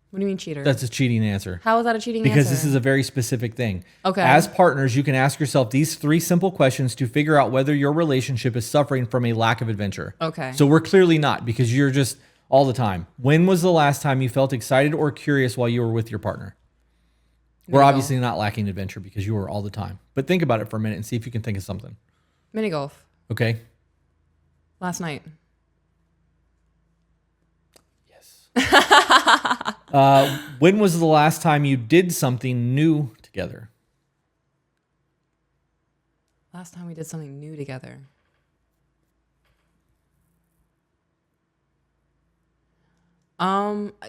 Speaker 2: What do you mean cheater?
Speaker 1: That's a cheating answer.
Speaker 2: How is that a cheating answer?
Speaker 1: Because this is a very specific thing.
Speaker 2: Okay.
Speaker 1: As partners, you can ask yourself these 3 simple questions to figure out whether your relationship is suffering from a lack of adventure.
Speaker 2: Okay.
Speaker 1: So we're clearly not, because you're just all the time. When was the last time you felt excited or curious while you were with your partner? We're obviously not lacking adventure because you were all the time. But think about it for a minute and see if you can think of something.
Speaker 2: Mini golf.
Speaker 1: Okay.
Speaker 2: Last night.
Speaker 1: Yes. When was the last time you did something new together?
Speaker 2: Last time we did something new together.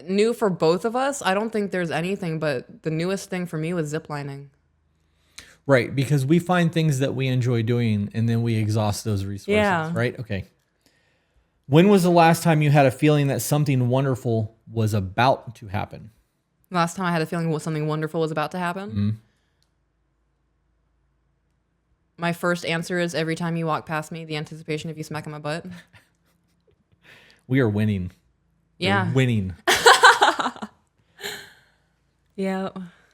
Speaker 2: New for both of us? I don't think there's anything, but the newest thing for me was ziplining.
Speaker 1: Right, because we find things that we enjoy doing and then we exhaust those resources, right? Okay. When was the last time you had a feeling that something wonderful was about to happen?
Speaker 2: Last time I had a feeling something wonderful was about to happen? My first answer is every time you walk past me, the anticipation of you smacking my butt.
Speaker 1: We are winning.
Speaker 2: Yeah.
Speaker 1: We're winning.
Speaker 2: Yeah.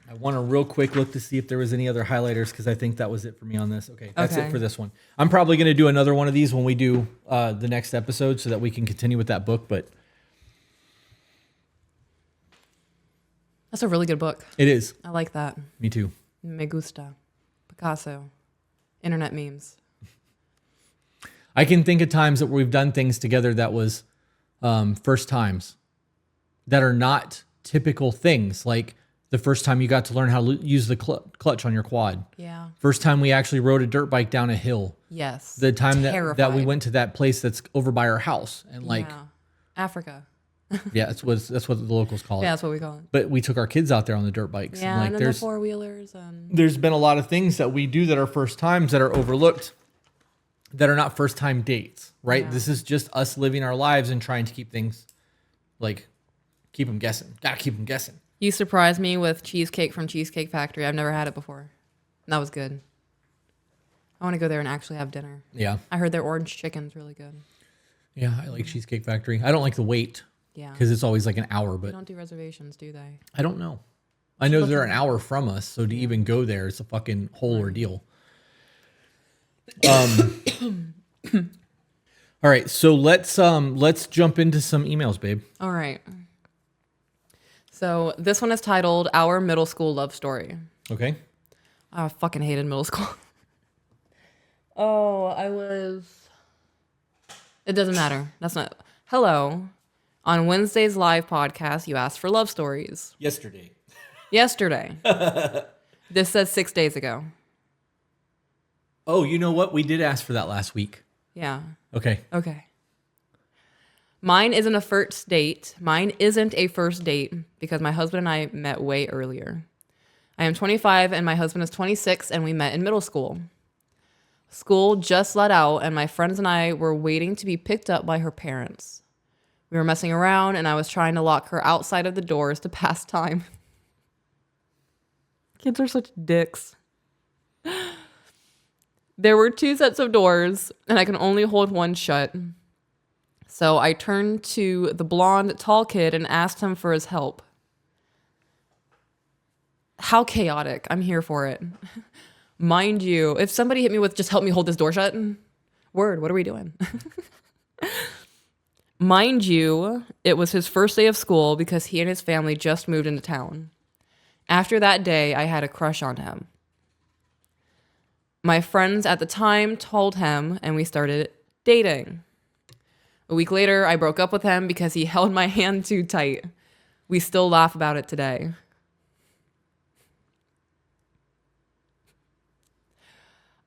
Speaker 1: I want a real quick look to see if there was any other highlighters because I think that was it for me on this. Okay, that's it for this one. I'm probably going to do another one of these when we do the next episode so that we can continue with that book, but
Speaker 2: That's a really good book.
Speaker 1: it is.
Speaker 2: I like that.
Speaker 1: Me too.
Speaker 2: Me gusta. Picasso. Internet memes.
Speaker 1: I can think of times that we've done things together that was first times that are not typical things, like the first time you got to learn how to use the clutch on your quad.
Speaker 2: Yeah.
Speaker 1: First time we actually rode a dirt bike down a hill.
Speaker 2: Yes.
Speaker 1: The time that we went to that place that's over by our house and like
Speaker 2: Africa.
Speaker 1: Yeah, that's what the locals call it.
Speaker 2: Yeah, that's what we call it.
Speaker 1: But we took our kids out there on the dirt bikes.
Speaker 2: Yeah, and then the four-wheelers.
Speaker 1: There's been a lot of things that we do that are first times that are overlooked, that are not first time dates, right? Yeah. This is just us living our lives and trying to keep things, like, keep them guessing. Gotta keep them guessing.
Speaker 2: You surprised me with cheesecake from Cheesecake Factory. I've never had it before. That was good. I want to go there and actually have dinner.
Speaker 1: Yeah.
Speaker 2: I heard their orange chicken's really good.
Speaker 1: Yeah, I like Cheesecake Factory. I don't like the wait.
Speaker 2: Yeah.
Speaker 1: Because it's always like an hour, but
Speaker 2: they don't do reservations, do they?
Speaker 1: I don't know. I know they're an hour from us, so to even go there is a fucking whole ordeal. All right, so let's jump into some emails, babe.
Speaker 2: All right. So this one is titled "Our Middle School Love Story."
Speaker 1: Okay.
Speaker 2: I fucking hated middle school. It doesn't matter. That's not. Hello. On Wednesday's live podcast, you asked for love stories.
Speaker 1: Yesterday.
Speaker 2: This says 6 days ago.
Speaker 1: Oh, you know what? We did ask for that last week.
Speaker 2: Yeah.
Speaker 1: Okay.
Speaker 2: Mine isn't a first date because my husband and I met way earlier. I am 25 and my husband is 26 and we met in middle school. School just let out and my friends and I were waiting to be picked up by her parents. We were messing around, and I was trying to lock her outside of the doors to pass time. Kids are such dicks. There were 2 sets of doors, and I can only hold one shut. So I turned to the blonde, tall kid and asked him for his help. How chaotic. I'm here for it. Mind you, if somebody hit me with, just help me hold this door shut, word, what are we doing? Mind you, it was his first day of school because he and his family just moved into town. After that day, I had a crush on him. My friends at the time told him, and we started dating. A week later, I broke up with him because he held my hand too tight. We still laugh about it today.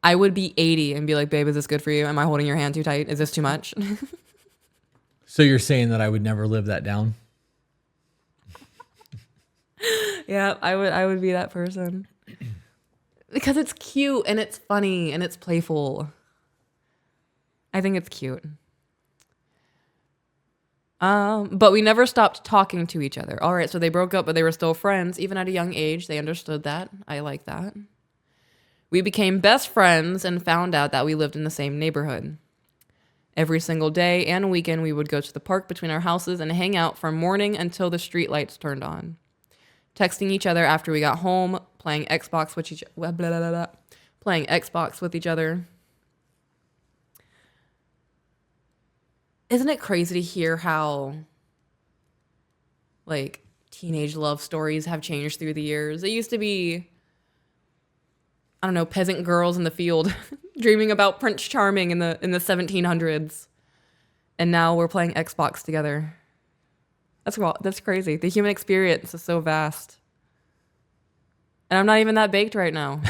Speaker 2: I would be 80 and be like, babe, is this good for you? Am I holding your hand too tight? Is this too much?
Speaker 1: So you're saying that I would never live that down?
Speaker 2: Yeah, I would be that person. Because it's cute and it's funny and it's playful. I think it's cute. But we never stopped talking to each other. All right, so they broke up, but they were still friends. Even at a young age, they understood that. I like that. We became best friends and found out that we lived in the same neighborhood. Every single day and weekend, we would go to the park between our houses and hang out from morning until the street lights turned on. Texting each other after we got home, playing Xbox with each other. Isn't it crazy to hear how, like, teenage love stories have changed through the years? It used to be, I don't know, peasant girls in the field dreaming about Prince Charming in the 1700s. And now we're playing Xbox together. That's crazy. The human experience is so vast. And I'm not even that baked right now.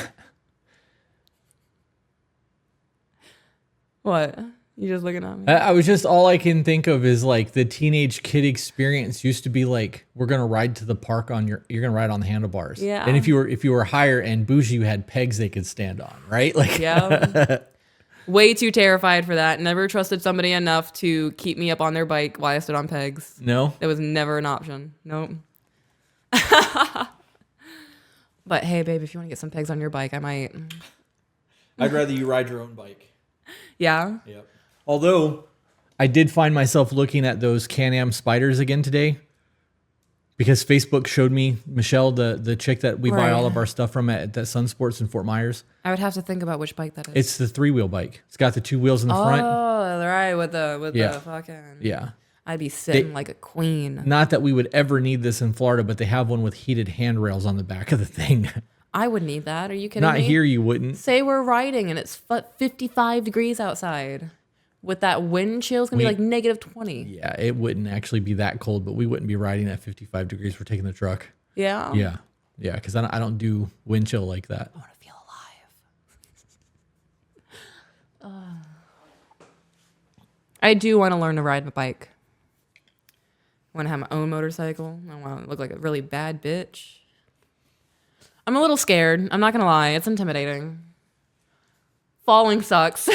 Speaker 2: What? You just looking at me?
Speaker 1: I was just, all I can think of is like the teenage kid experience used to be like, we're gonna ride to the park you're gonna ride on the handlebars.
Speaker 2: Yeah.
Speaker 1: And if you were higher and bougie, you had pegs they could stand on, right? Like,
Speaker 2: yeah. Way too terrified for that. Never trusted somebody enough to keep me up on their bike while I stood on pegs.
Speaker 1: No?
Speaker 2: It was never an option. Nope. But hey, babe, if you want to get some pegs on your bike, I might.
Speaker 1: I'd rather you ride your own bike.
Speaker 2: Yeah.
Speaker 1: Yep. Although I did find myself looking at those Can-Am spiders again today because Facebook showed me Michelle, the chick that we buy all of our stuff from at that Sun Sports in Fort Myers.
Speaker 2: I would have to think about which bike that is.
Speaker 1: It's the 3-wheel bike. It's got the 2 wheels in the front.
Speaker 2: Oh, right, with the fucking.
Speaker 1: Yeah.
Speaker 2: I'd be sitting like a queen.
Speaker 1: Not that we would ever need this in Florida, but they have one with heated handrails on the back of the thing.
Speaker 2: I would need that. Are you kidding
Speaker 1: Not
Speaker 2: me?
Speaker 1: here, you wouldn't.
Speaker 2: Say we're riding and it's 55 degrees outside. With that wind chill, it's going to be like negative 20.
Speaker 1: Yeah, it wouldn't actually be that cold, but we wouldn't be riding at 55 degrees. We're taking the truck.
Speaker 2: Yeah?
Speaker 1: Yeah. Yeah, because I don't do wind chill like that.
Speaker 2: I want to feel alive. I do want to learn to ride a bike. I want to have my own motorcycle. I want to look like a really bad bitch. I'm a little scared. I'm not going to lie. It's intimidating. Falling sucks.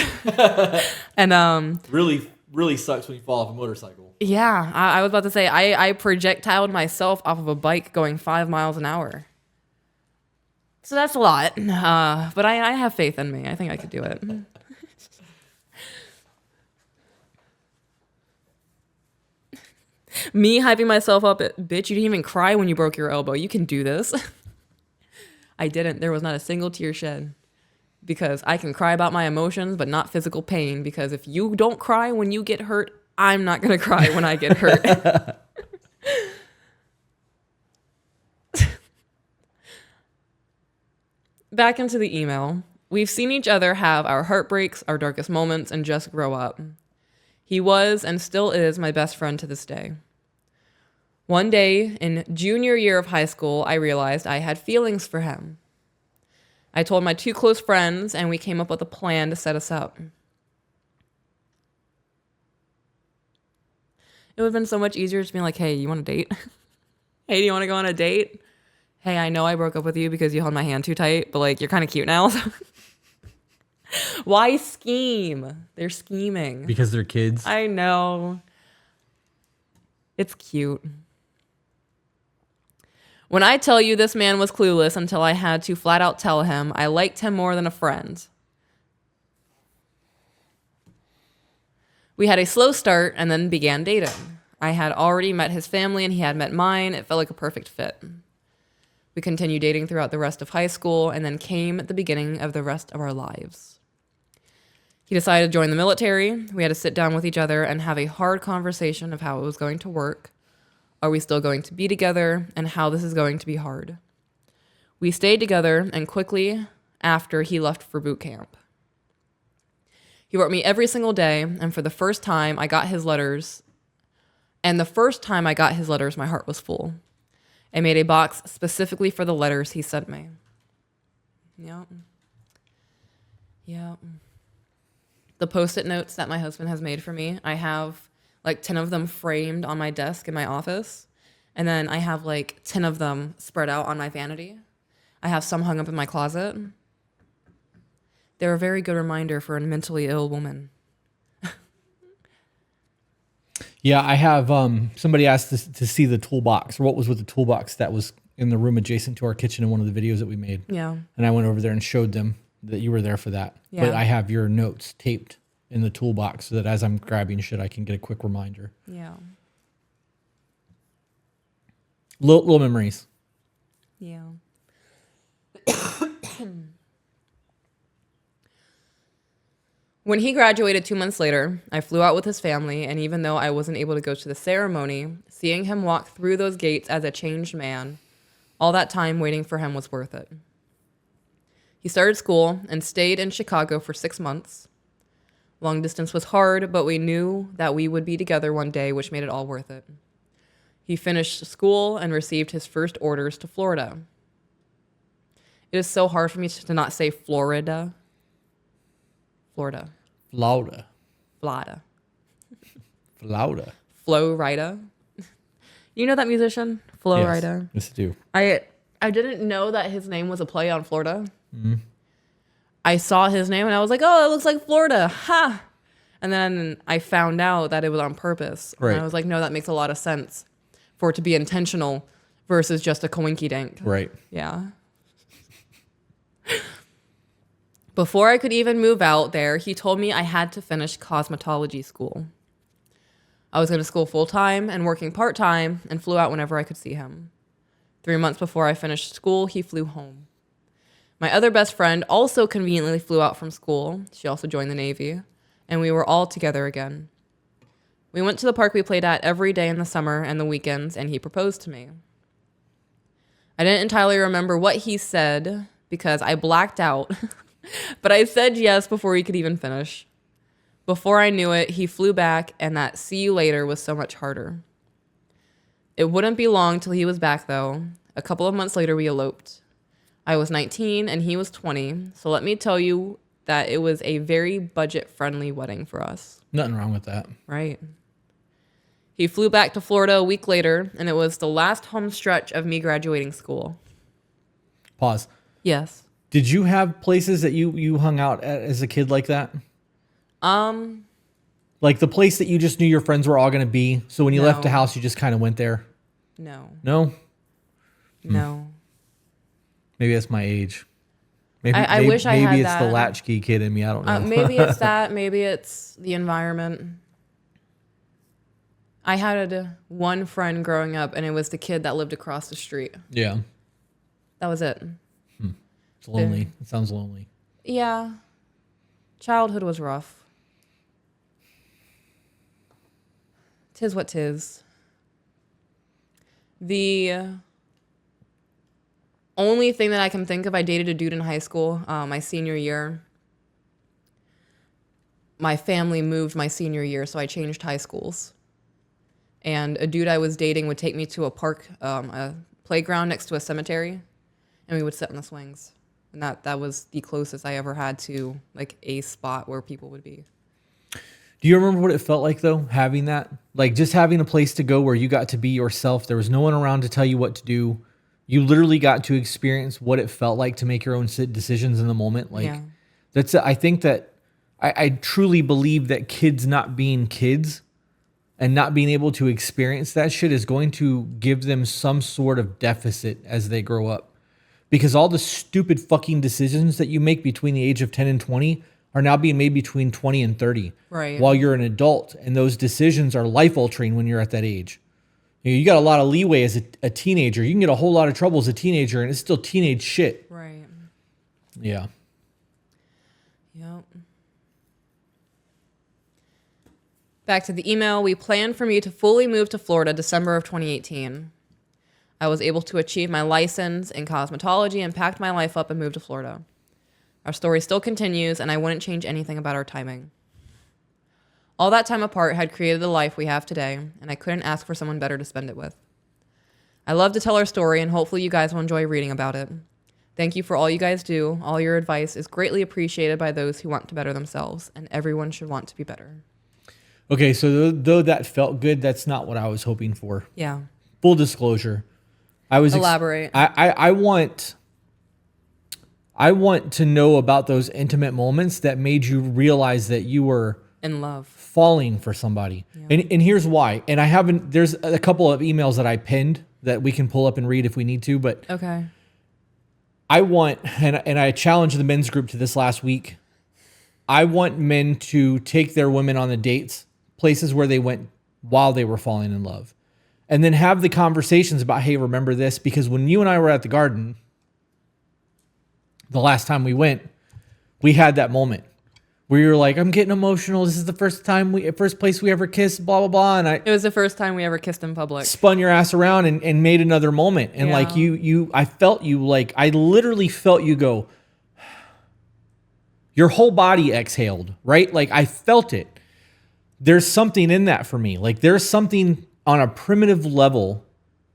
Speaker 2: And
Speaker 1: Really, really sucks when you fall off a motorcycle.
Speaker 2: yeah, I was about to say I projectiled myself off of a bike going 5 miles an hour. So that's a lot. But I have faith in me. I think I could do it. Me hyping myself up, bitch, you didn't even cry when you broke your elbow. You can do this. I didn't. There was not a single tear shed. Because I can cry about my emotions, but not physical pain. Because if you don't cry when you get hurt, I'm not going to cry when I get hurt. Back into the email. We've seen each other have our heartbreaks, our darkest moments, and just grow up. He was and still is my best friend to this day. One day in junior year of high school, I realized I had feelings for him. I told my 2 close friends, and we came up with a plan to set us up. It would have been so much easier to be like, hey, you want a date? Hey, do you want to go on a date? Hey, I know I broke up with you because you held my hand too tight, but like, you're kind of cute now. Why scheme? They're scheming.
Speaker 1: Because they're kids.
Speaker 2: I know. It's cute. When I tell you this man was clueless until I had to flat out tell him I liked him more than a friend. We had a slow start and then began dating. I had already met his family and he had met mine. It felt like a perfect fit. We continued dating throughout the rest of high school and then came at the beginning of the rest of our lives. He decided to join the military. We had to sit down with each other and have a hard conversation of how it was going to work. Are we still going to be together, and how this is going to be hard? We stayed together, and quickly after, he left for boot camp. He wrote me every single day, and for the first time I got his letters. And the first time I got his letters, my heart was full. I made a box specifically for the letters he sent me. Yep. The Post-it notes that my husband has made for me, I have like 10 of them framed on my desk in my office. And then I have like 10 of them spread out on my vanity. I have some hung up in my closet. They're a very good reminder for a mentally ill woman.
Speaker 1: Yeah, I have somebody asked to see the toolbox, or what was with the toolbox that was in the room adjacent to our kitchen in one of the videos that we made.
Speaker 2: Yeah.
Speaker 1: And I went over there and showed them that you were there for that.
Speaker 2: Yeah.
Speaker 1: But I have your notes taped in the toolbox so that as I'm grabbing shit, I can get a quick reminder.
Speaker 2: Yeah.
Speaker 1: Little memories.
Speaker 2: Yeah. When he graduated 2 months later, I flew out with his family, and even though I wasn't able to go to the ceremony, seeing him walk through those gates as a changed man, all that time waiting for him was worth it. He started school and stayed in Chicago for 6 months. Long distance was hard, but we knew that we would be together one day, which made it all worth it. He finished school and received his first orders to Florida. It is so hard for me to not say Florida. Florida.
Speaker 1: Florida.
Speaker 2: Florida.
Speaker 1: Florida.
Speaker 2: Flo Rida. You know that musician? Flo Rida.
Speaker 1: Yes, I do.
Speaker 2: I didn't know that his name was a play on Florida. Mm-hmm. I saw his name and I was like, oh, it looks like Florida. Ha! And then I found out that it was on purpose.
Speaker 1: Right.
Speaker 2: And I was like, no, that makes a lot of sense for it to be intentional versus just a coinky dink.
Speaker 1: Right.
Speaker 2: Yeah. Before I could even move out there, he told me I had to finish cosmetology school. I was going to school full-time and working part-time and flew out whenever I could see him. 3 months before I finished school, he flew home. My other best friend also conveniently flew out from school. She also joined the Navy, and we were all together again. We went to the park we played at every day in the summer and the weekends, and he proposed to me. I didn't entirely remember what he said because I blacked out, but I said yes before he could even finish. Before I knew it, he flew back, and that see you later was so much harder. It wouldn't be long till he was back, though. A couple of months later, we eloped. I was 19 and he was 20, so let me tell you that it was a very budget-friendly wedding for us.
Speaker 1: Nothing wrong with that.
Speaker 2: Right. He flew back to Florida a week later, and it was the last home stretch of me graduating school.
Speaker 1: Pause.
Speaker 2: Yes.
Speaker 1: Did you have places that you hung out at as a kid like that? Like the place that you just knew your friends were all going to be, so when you left the house, you just kind of went there?
Speaker 2: No.
Speaker 1: No?
Speaker 2: No.
Speaker 1: Maybe that's my age.
Speaker 2: I wish I had
Speaker 1: maybe it's
Speaker 2: that.
Speaker 1: the latchkey kid in me. I don't know.
Speaker 2: Maybe it's that. Maybe it's the environment. I had one friend growing up, and it was the kid that lived across the street.
Speaker 1: Yeah.
Speaker 2: That was it.
Speaker 1: It's lonely. It sounds lonely.
Speaker 2: Yeah. Childhood was rough. 'Tis what 'tis. The only thing that I can think of, I dated a dude in high school, my senior year. My family moved my senior year, so I changed high schools. And a dude I was dating would take me to a park, a playground next to a cemetery, and we would sit in the swings. And that was the closest I ever had to like a spot where people would be.
Speaker 1: Do you remember what it felt like, though, having that? Like, just having a place to go where you got to be yourself. There was no one around to tell you what to do. You literally got to experience what it felt like to make your own decisions in the moment. Like, yeah. I think that I truly believe that kids not being kids and not being able to experience that shit is going to give them some sort of deficit as they grow up. Because all the stupid fucking decisions that you make between the age of 10 and 20 are now being made between 20 and 30.
Speaker 2: Right.
Speaker 1: While you're an adult, and those decisions are life-altering when you're at that age. You got a lot of leeway as a teenager. You can get a whole lot of trouble as a teenager, and it's still teenage shit.
Speaker 2: Right.
Speaker 1: Yeah.
Speaker 2: Yep. Back to the email. We planned for me to fully move to Florida December of 2018. I was able to achieve my license in cosmetology and packed my life up and moved to Florida. Our story still continues, and I wouldn't change anything about our timing. All that time apart had created the life we have today, and I couldn't ask for someone better to spend it with. I love to tell our story, and hopefully you guys will enjoy reading about it. Thank you for all you guys do. All your advice is greatly appreciated by those who want to better themselves, and everyone should want to be better.
Speaker 1: Okay, so though that felt good, that's not what I was hoping for.
Speaker 2: Yeah.
Speaker 1: Full disclosure.
Speaker 2: Elaborate.
Speaker 1: I want to know about those intimate moments that made you realize that you were
Speaker 2: in love,
Speaker 1: falling for somebody. Yeah. And here's why. And there's a couple of emails that I pinned that we can pull up and read if we need to, but
Speaker 2: okay.
Speaker 1: I want, and I challenged the men's group to this last week. I want men to take their women on the dates, places where they went while they were falling in love. And then have the conversations about, hey, remember this? Because when you and I were at the garden, the last time we went, we had that moment where you were like, I'm getting emotional. This is the first place we ever kissed, blah, blah, blah. And
Speaker 2: it was the first time we ever kissed in public.
Speaker 1: Spun your ass around and made another moment. And like I felt you, like, I literally felt you go, your whole body exhaled, right? Like I felt it. There's something in that for me. Like there's something on a primitive level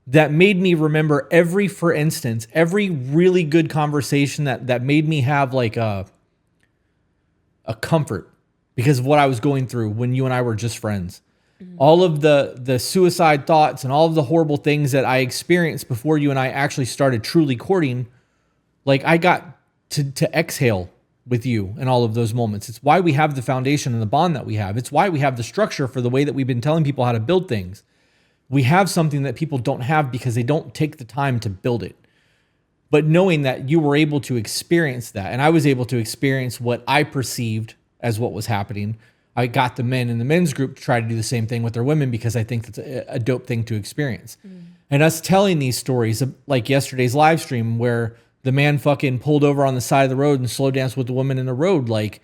Speaker 1: that made me remember for instance, every really good conversation that made me have like a comfort because of what I was going through when you and I were just friends. Mm-hmm. All of the suicide thoughts and all of the horrible things that I experienced before you and I actually started truly courting, like I got to exhale with you in all of those moments. It's why we have the foundation and the bond that we have. It's why we have the structure for the way that we've been telling people how to build things. We have something that people don't have because they don't take the time to build it. But knowing that you were able to experience that, and I was able to experience what I perceived as what was happening, I got the men in the men's group to try to do the same thing with their women because I think that's a dope thing to experience. And us telling these stories, like yesterday's live stream where the man fucking pulled over on the side of the road and slow danced with the woman in the road, like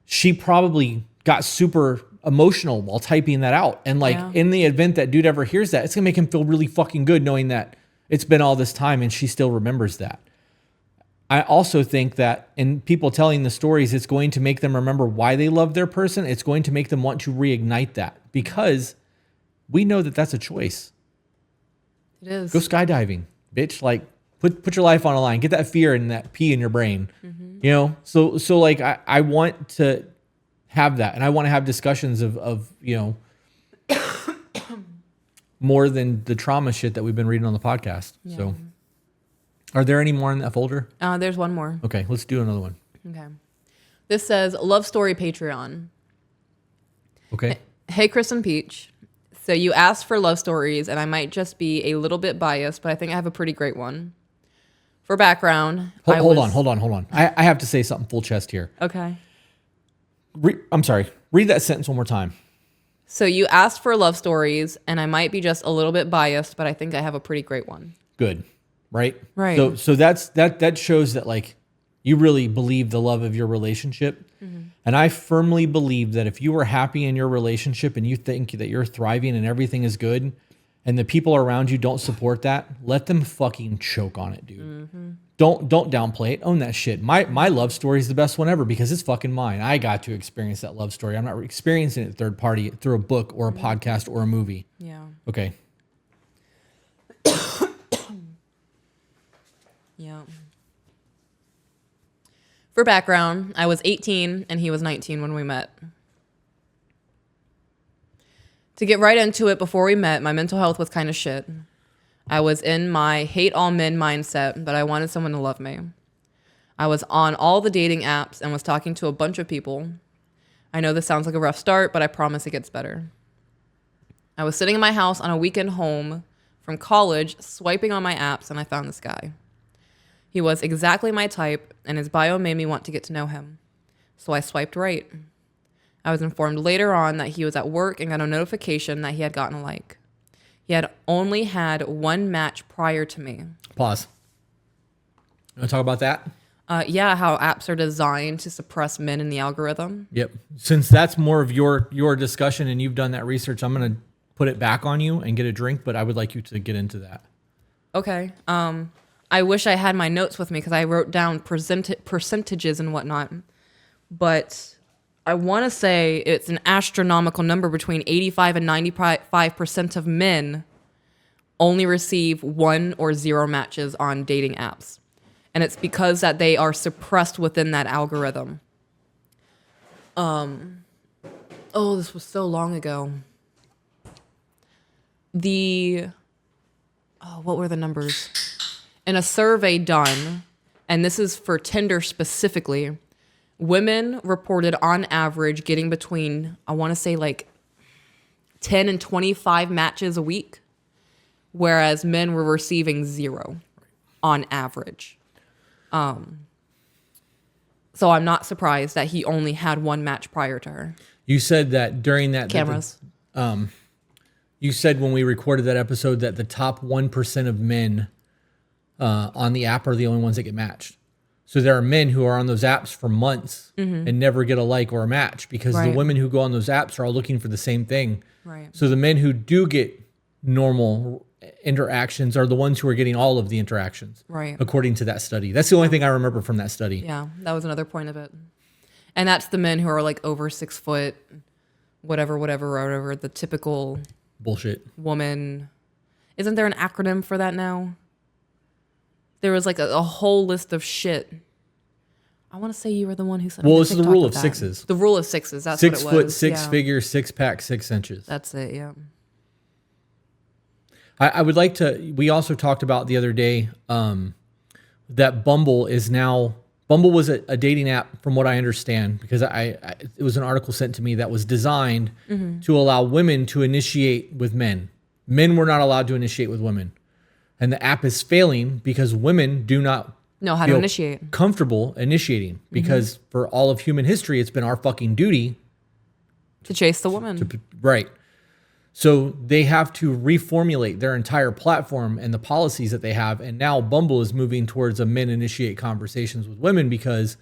Speaker 1: she probably got super emotional while typing that out. And like in the event that dude ever hears that, it's gonna make him feel really fucking good knowing that it's been all this time and she still remembers that. I also think that in people telling the stories, it's going to make them remember why they love their person. It's going to make them want to reignite that because we know that that's a choice.
Speaker 2: It is.
Speaker 1: Go skydiving, bitch. Like put your life on the line. Get that fear and that pee in your brain. You know? So like I want to have that. And I want to have discussions of you know, more than the trauma shit that we've been reading on the podcast. Yeah. So are there any more in that folder?
Speaker 2: There's one more.
Speaker 1: Okay, let's do another one.
Speaker 2: Okay. This says Love Story Patreon.
Speaker 1: Okay.
Speaker 2: Hey, Chris and Peach. So you asked for love stories, and I might just be a little bit biased, but I think I have a pretty great one. For background,
Speaker 1: hold on. I have to say something full chest here.
Speaker 2: Okay.
Speaker 1: I'm sorry. Read that sentence one more time.
Speaker 2: So you asked for love stories, and I might be just a little bit biased, but I think I have a pretty great one.
Speaker 1: Good. Right?
Speaker 2: Right.
Speaker 1: So that shows that like you really believe the love of your relationship. And I firmly believe that if you are happy in your relationship and you think that you're thriving and everything is good and the people around you don't support that, let them fucking choke on it, dude. Don't downplay it. Own that shit. My love story is the best one ever because it's fucking mine. I got to experience that love story. I'm not experiencing it third party through a book or a podcast or a movie.
Speaker 2: Yeah.
Speaker 1: Okay.
Speaker 2: Yeah. For background, I was 18 and he was 19 when we met. To get right into it, before we met, my mental health was kind of shit. I was in my hate all men mindset, but I wanted someone to love me. I was on all the dating apps and was talking to a bunch of people. I know this sounds like a rough start, but I promise it gets better. I was sitting in my house on a weekend home from college, swiping on my apps, and I found this guy. He was exactly my type, and his bio made me want to get to know him. So I swiped right. I was informed later on that he was at work and got a notification that he had gotten a like. He had only had one match prior to me.
Speaker 1: Pause. You want to talk about that?
Speaker 2: Yeah, how apps are designed to suppress men in the algorithm.
Speaker 1: Yep. Since that's more of your discussion and you've done that research, I'm going to put it back on you and get a drink, but I would like you to get into that.
Speaker 2: Okay. I wish I had my notes with me because I wrote down percentages and whatnot. But I want to say it's an astronomical number between 85 and 95% of men only receive 1 or 0 matches on dating apps. And it's because that they are suppressed within that algorithm. Oh, this was so long ago. What were the numbers? In a survey done, and this is for Tinder specifically, women reported on average getting between, I want to say like 10 and 25 matches a week, whereas men were receiving 0 on average. So I'm not surprised that he only had 1 match prior to her.
Speaker 1: You said that during that
Speaker 2: Cameras.
Speaker 1: You said when we recorded that episode that the top 1% of men on the app are the only ones that get matched. So there are men who are on those apps for months and never get a like or a match because the women who go on those apps are all looking for the same thing.
Speaker 2: Right.
Speaker 1: So the men who do get normal interactions are the ones who are getting all of the interactions.
Speaker 2: Right.
Speaker 1: According to that study. That's the only thing I remember from that study.
Speaker 2: Yeah, that was another point of it. And that's the men who are like over 6 foot, whatever, the typical
Speaker 1: bullshit
Speaker 2: woman. Isn't there an acronym for that now? There was like a whole list of shit. I want to say you were the one who said.
Speaker 1: Well, this is the rule of sixes.
Speaker 2: The rule of sixes. That's
Speaker 1: 6
Speaker 2: what it was.
Speaker 1: foot, 6 figures, 6 pack, 6 inches.
Speaker 2: That's it. Yeah.
Speaker 1: I would like to. We also talked about the other day that Bumble is now. Bumble was a dating app, from what I understand, because it was an article sent to me that was designed to allow women to initiate with men. Men were not allowed to initiate with women. And the app is failing because women do not
Speaker 2: know how to
Speaker 1: feel
Speaker 2: initiate.
Speaker 1: comfortable initiating, because for all of human history, it's been our fucking duty
Speaker 2: To chase the woman.
Speaker 1: right. So they have to reformulate their entire platform and the policies that they have. And now Bumble is moving towards a men initiate conversations with women because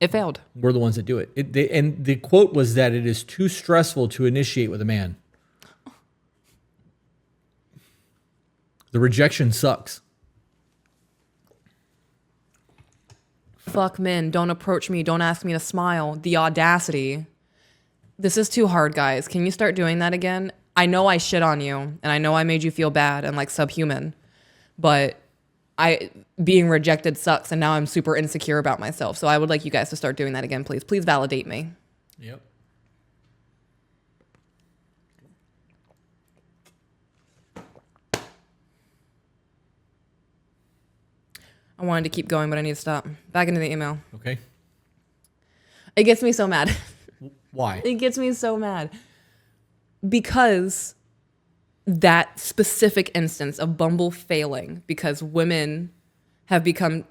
Speaker 2: It failed.
Speaker 1: we're the ones that do it. And the quote was that it is too stressful to initiate with a man. The rejection sucks.
Speaker 2: Fuck men. Don't approach me. Don't ask me to smile. The audacity. This is too hard, guys. Can you start doing that again? I know I shit on you, and I know I made you feel bad and like subhuman, but being rejected sucks, and now I'm super insecure about myself. So I would like you guys to start doing that again, please. Please validate me.
Speaker 1: Yep.
Speaker 2: I wanted to keep going, but I need to stop. Back into the email.
Speaker 1: Okay.
Speaker 2: It gets me so mad.
Speaker 1: Why?
Speaker 2: It gets me so mad. Because that specific instance of Bumble failing because women have become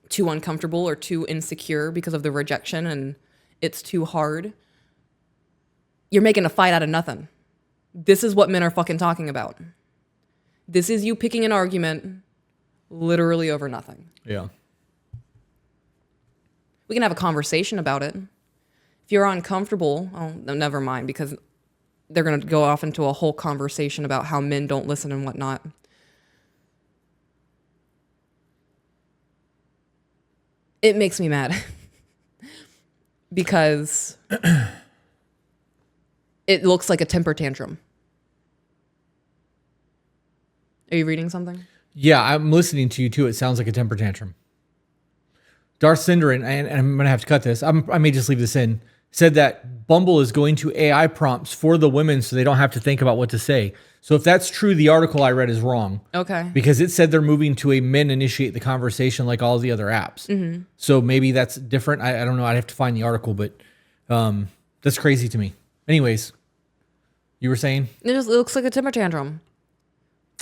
Speaker 2: too uncomfortable or too insecure because of the rejection and it's too hard. You're making a fight out of nothing. This is what men are fucking talking about. This is you picking an argument literally over nothing.
Speaker 1: Yeah.
Speaker 2: We can have a conversation about it. If you're uncomfortable, oh, never mind, because they're going to go off into a whole conversation about how men don't listen and whatnot. It makes me mad because it looks like a temper tantrum. Are you reading something?
Speaker 1: Yeah, I'm listening to you too. It sounds like a temper tantrum. Darth Cinderin, and I'm going to have to cut this. I may just leave this in. Said that Bumble is going to AI prompts for the women so they don't have to think about what to say. So if that's true, the article I read is wrong.
Speaker 2: Okay.
Speaker 1: Because it said they're moving to a men initiate the conversation like all the other apps. Mm-hmm. So maybe that's different. I don't know. I'd have to find the article, but that's crazy to me. Anyways, you were saying?
Speaker 2: It looks like a temper tantrum.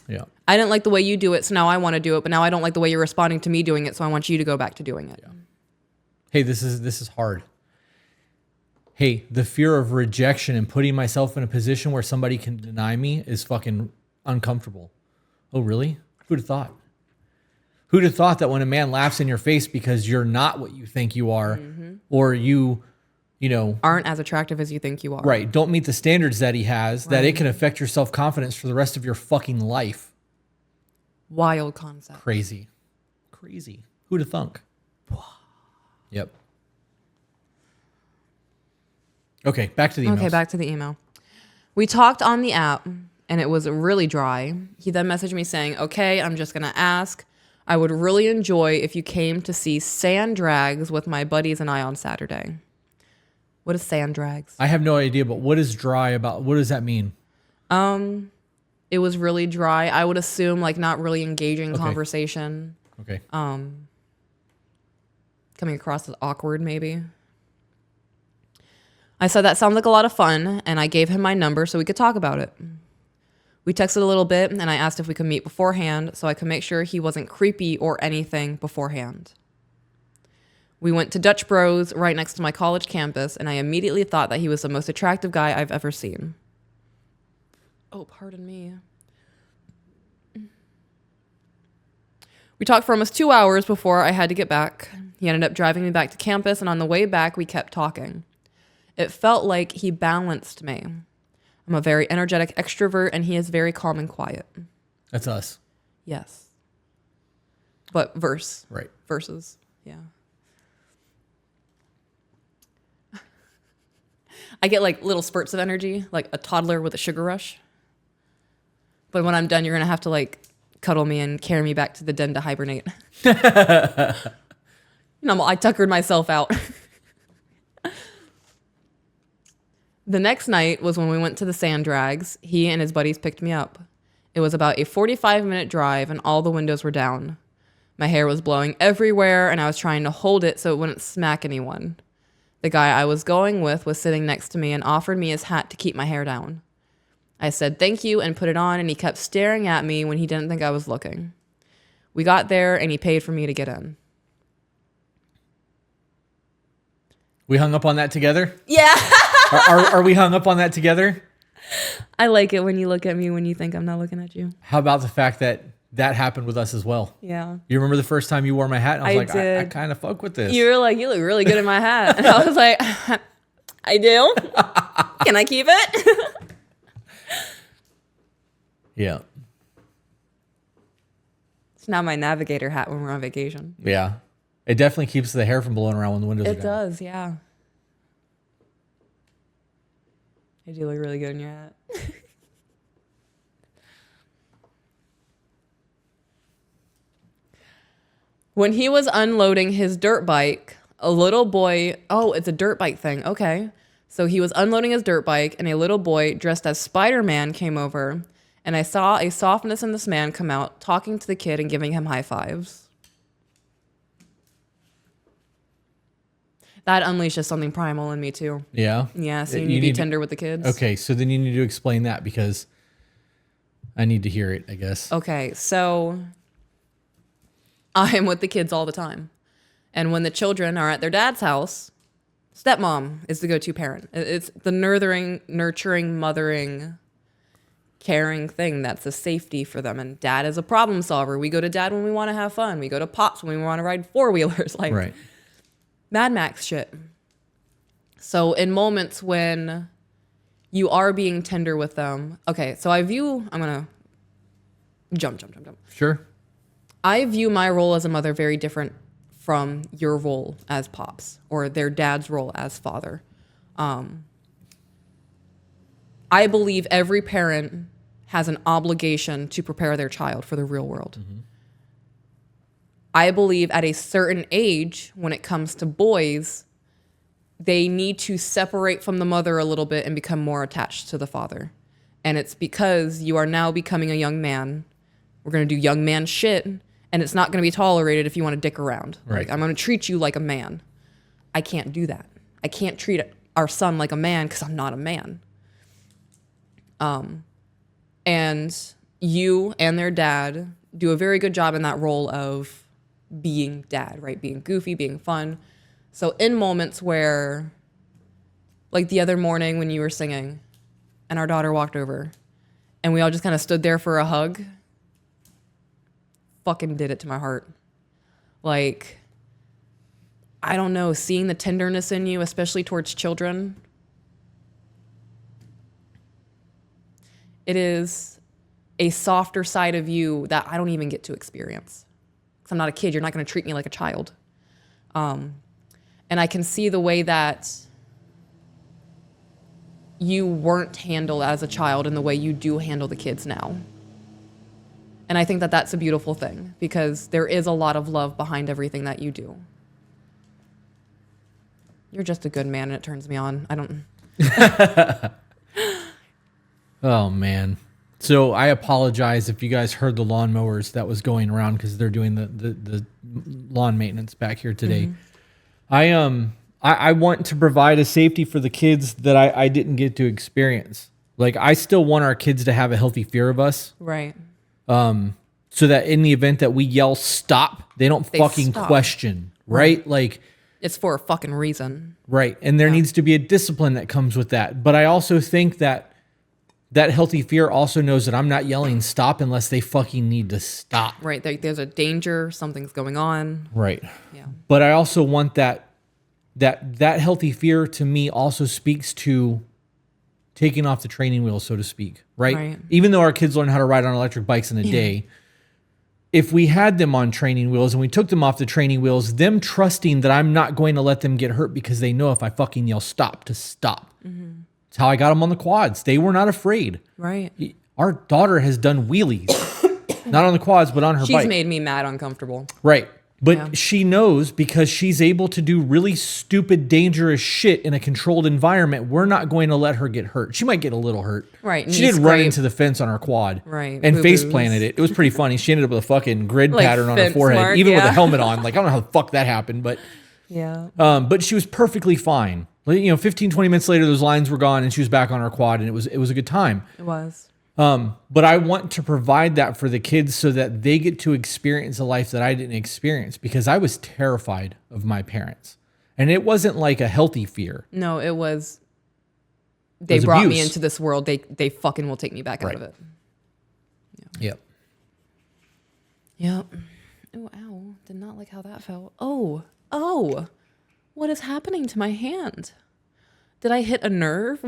Speaker 1: Yeah.
Speaker 2: I didn't like the way you do it, so now I want to do it, but now I don't like the way you're responding to me doing it, so I want you to go back to doing it.
Speaker 1: Yeah. Hey, this is hard. Hey, the fear of rejection and putting myself in a position where somebody can deny me is fucking uncomfortable. Oh, really? Who'd have thought? Who'd have thought that when a man laughs in your face because you're not what you think you are, or you know,
Speaker 2: aren't as attractive as you think you are.
Speaker 1: Right. Don't meet the standards that he has, that it can affect your self-confidence for the rest of your fucking life.
Speaker 2: Wild concept.
Speaker 1: Crazy. Who'd have thunk? Yep. Okay, back to the emails.
Speaker 2: Okay, back to the email. We talked on the app, and it was really dry. He then messaged me saying, okay, I'm just going to ask. I would really enjoy if you came to see sand drags with my buddies and I on Saturday. What is sand drags?
Speaker 1: I have no idea, but what is dry about? What does that mean?
Speaker 2: It was really dry. I would assume like not really engaging conversation.
Speaker 1: Okay.
Speaker 2: Coming across as awkward, maybe. I said that sounds like a lot of fun, and I gave him my number so we could talk about it. We texted a little bit, and I asked if we could meet beforehand so I could make sure he wasn't creepy or anything beforehand. We went to Dutch Bros right next to my college campus, and I immediately thought that he was the most attractive guy I've ever seen. Oh, pardon me. We talked for almost 2 hours before I had to get back. He ended up driving me back to campus, and on the way back, we kept talking. It felt like he balanced me. I'm a very energetic extrovert, and he is very calm and quiet.
Speaker 1: That's us.
Speaker 2: Yes. But
Speaker 1: Right.
Speaker 2: Versus. Yeah. I get like little spurts of energy, like a toddler with a sugar rush. But when I'm done, you're going to have to like cuddle me and carry me back to the den to hibernate. I tuckered myself out. The next night was when we went to the sand drags. He and his buddies picked me up. It was about a 45-minute drive and all the windows were down. My hair was blowing everywhere and I was trying to hold it so it wouldn't smack anyone. The guy I was going with was sitting next to me and offered me his hat to keep my hair down. I said thank you and put it on, and he kept staring at me when he didn't think I was looking. We got there and he paid for me to get in.
Speaker 1: We hung up on that together?
Speaker 2: Yeah.
Speaker 1: Are we hung up on that together?
Speaker 2: I like it when you look at me when you think I'm not looking at you.
Speaker 1: How about the fact that happened with us as well?
Speaker 2: Yeah.
Speaker 1: You remember the first time you wore my hat? And I was
Speaker 2: did.
Speaker 1: I kind of fuck with this.
Speaker 2: You were like, you look really good in my hat. And I was like, I do? Can I keep it?
Speaker 1: Yeah.
Speaker 2: It's now my navigator hat when we're on vacation.
Speaker 1: Yeah. It definitely keeps the hair from blowing around when the windows are down.
Speaker 2: It does, yeah. I do look really good in your hat. When he was unloading his dirt bike, a little boy, oh, it's a dirt bike thing. Okay. So he was unloading his dirt bike and a little boy dressed as Spider-Man came over, and I saw a softness in this man come out talking to the kid and giving him high fives. That unleashes something primal in me too.
Speaker 1: Yeah.
Speaker 2: Yeah, so you need to be tender with the kids.
Speaker 1: Okay, so then you need to explain that because I need to hear it, I guess.
Speaker 2: Okay, so I am with the kids all the time. And when the children are at their dad's house, stepmom is the go-to parent. It's the nurturing, mothering, caring thing that's a safety for them. And dad is a problem solver. We go to dad when we want to have fun. We go to pops when we want to ride four-wheelers. Like,
Speaker 1: right.
Speaker 2: Mad Max shit. So in moments when you are being tender with them, okay, so I'm gonna jump.
Speaker 1: Sure.
Speaker 2: I view my role as a mother very different from your role as pops or their dad's role as father. I believe every parent has an obligation to prepare their child for the real world. Mm-hmm. I believe at a certain age, when it comes to boys, they need to separate from the mother a little bit and become more attached to the father. And it's because you are now becoming a young man. We're going to do young man shit, and it's not going to be tolerated if you want to dick around.
Speaker 1: Right.
Speaker 2: Like, I'm going to treat you like a man. I can't do that. I can't treat our son like a man because I'm not a man. And you and their dad do a very good job in that role of being dad, right? Being goofy, being fun. So in moments where, like the other morning when you were singing and our daughter walked over and we all just kind of stood there for a hug, fucking did it to my heart. Like, I don't know, seeing the tenderness in you, especially towards children, it is a softer side of you that I don't even get to experience. I'm not a kid. You're not going to treat me like a child. And I can see the way that you weren't handled as a child in the way you do handle the kids now. And I think that that's a beautiful thing because there is a lot of love behind everything that you do. You're just a good man and it turns me on. I don't.
Speaker 1: Oh, man. So I apologize if you guys heard the lawnmowers that was going around because they're doing the lawn maintenance back here today. Mm-hmm. I want to provide a safety for the kids that I didn't get to experience. Like, I still want our kids to have a healthy fear of us.
Speaker 2: Right.
Speaker 1: So that in the event that we yell stop, they don't fucking
Speaker 2: stop.
Speaker 1: Question. Right? Like,
Speaker 2: it's for a fucking reason.
Speaker 1: Right. And there needs to be a discipline that comes with that. But I also think that healthy fear also knows that I'm not yelling stop unless they fucking need to stop.
Speaker 2: Right. There's a danger. Something's going on.
Speaker 1: Right.
Speaker 2: Yeah.
Speaker 1: But I also want that healthy fear to me also speaks to taking off the training wheels, so to speak. Right. Even though our kids learn how to ride on electric bikes in a day, if we had them on training wheels and we took them off the training wheels, them trusting that I'm not going to let them get hurt because they know if I fucking yell stop to stop. Mm-hmm. It's how I got them on the quads. They were not afraid.
Speaker 2: Right.
Speaker 1: Our daughter has done wheelies, not on the quads, but on her bike.
Speaker 2: She's made me mad uncomfortable.
Speaker 1: Right. But she knows because she's able to do really stupid, dangerous shit in a controlled environment. We're not going to let her get hurt. She might get a little hurt.
Speaker 2: Right.
Speaker 1: She did run into the fence on her quad.
Speaker 2: Right.
Speaker 1: And face planted it. It was pretty funny. She ended up with a fucking grid pattern on her forehead, even with a helmet on. Like, I don't know how the fuck that happened, but but she was perfectly fine. 15, 20 minutes later, those lines were gone and she was back on her quad and it was a good time.
Speaker 2: It was.
Speaker 1: But I want to provide that for the kids so that they get to experience a life that I didn't experience, because I was terrified of my parents. And it wasn't like a healthy fear.
Speaker 2: No, it was, they brought me into this world. They fucking will take me back out of it.
Speaker 1: Yeah.
Speaker 2: Yep. Oh, ow. Did not like how that felt. Oh. What is happening to my hand? Did I hit a nerve?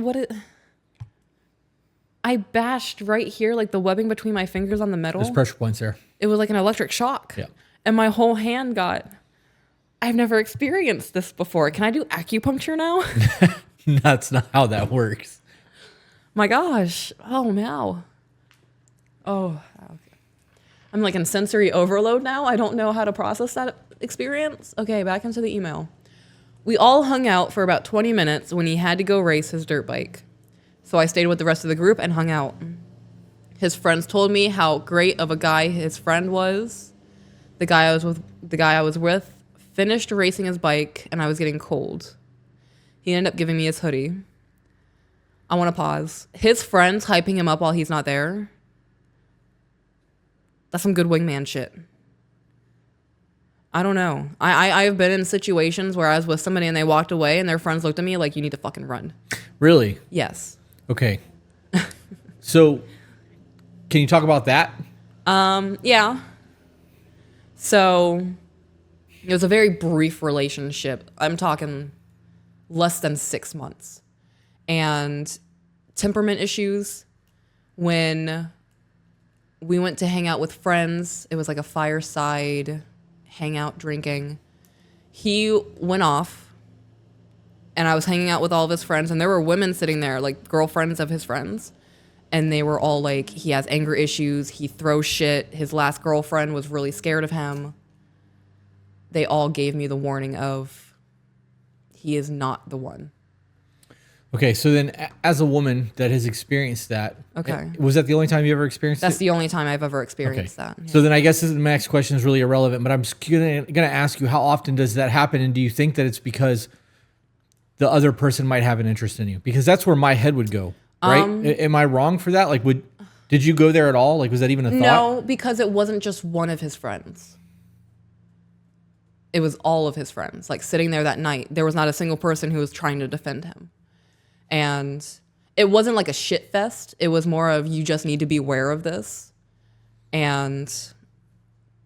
Speaker 2: I bashed right here, like the webbing between my fingers on the metal.
Speaker 1: There's pressure points there.
Speaker 2: It was like an electric shock.
Speaker 1: Yeah.
Speaker 2: And my whole hand I've never experienced this before. Can I do acupuncture now?
Speaker 1: That's not how that works.
Speaker 2: My gosh. Oh, no. Oh, okay. I'm like in sensory overload now. I don't know how to process that experience. Okay, back into the email. We all hung out for about 20 minutes when he had to go race his dirt bike. So I stayed with the rest of the group and hung out. His friends told me how great of a guy his friend was. The guy I was with finished racing his bike, and I was getting cold. He ended up giving me his hoodie. I want to pause. His friends hyping him up while he's not there. That's some good wingman shit. I don't know. I've been in situations where I was with somebody and they walked away and their friends looked at me like, you need to fucking run. Really? Yes.
Speaker 1: Okay. So can you talk about that?
Speaker 2: Yeah. So it was a very brief relationship. I'm talking less than 6 months. And temperament issues. When we went to hang out with friends, it was like a fireside hangout drinking. He went off and I was hanging out with all of his friends, and there were women sitting there, like girlfriends of his friends. And they were all like, he has anger issues. He throws shit. His last girlfriend was really scared of him. They all gave me the warning of, he is not the one.
Speaker 1: Okay, so then as a woman that has experienced that, was that the only time you ever experienced it?
Speaker 2: That's the only time I've ever experienced that. Yeah.
Speaker 1: So then I guess the next question is really irrelevant, but I'm just going to ask you, how often does that happen? And do you think that it's because the other person might have an interest in you? Because that's where my head would go, right? Am I wrong for that? Like, did you go there at all? Like, was that even a thought?
Speaker 2: No, because it wasn't just one of his friends. It was all of his friends. Like, sitting there that night, there was not a single person who was trying to defend him. And it wasn't like a shit fest. It was more of, you just need to be aware of this and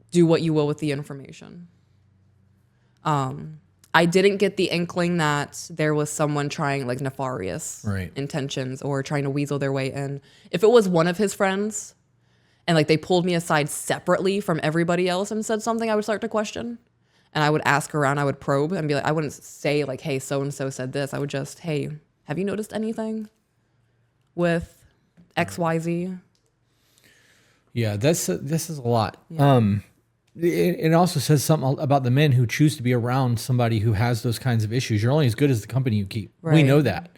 Speaker 2: do what you will with the information. I didn't get the inkling that there was someone trying like nefarious intentions or trying to weasel their way in. If it was one of his friends and like they pulled me aside separately from everybody else and said something, I would start to question. And I would ask around, I would probe and be like, I wouldn't say like, hey, so-and-so said this. I would just, hey, have you noticed anything with XYZ? Yeah,
Speaker 1: this is a lot. Yeah. It also says something about the men who choose to be around somebody who has those kinds of issues. You're only as good as the company you keep. Right. We know that.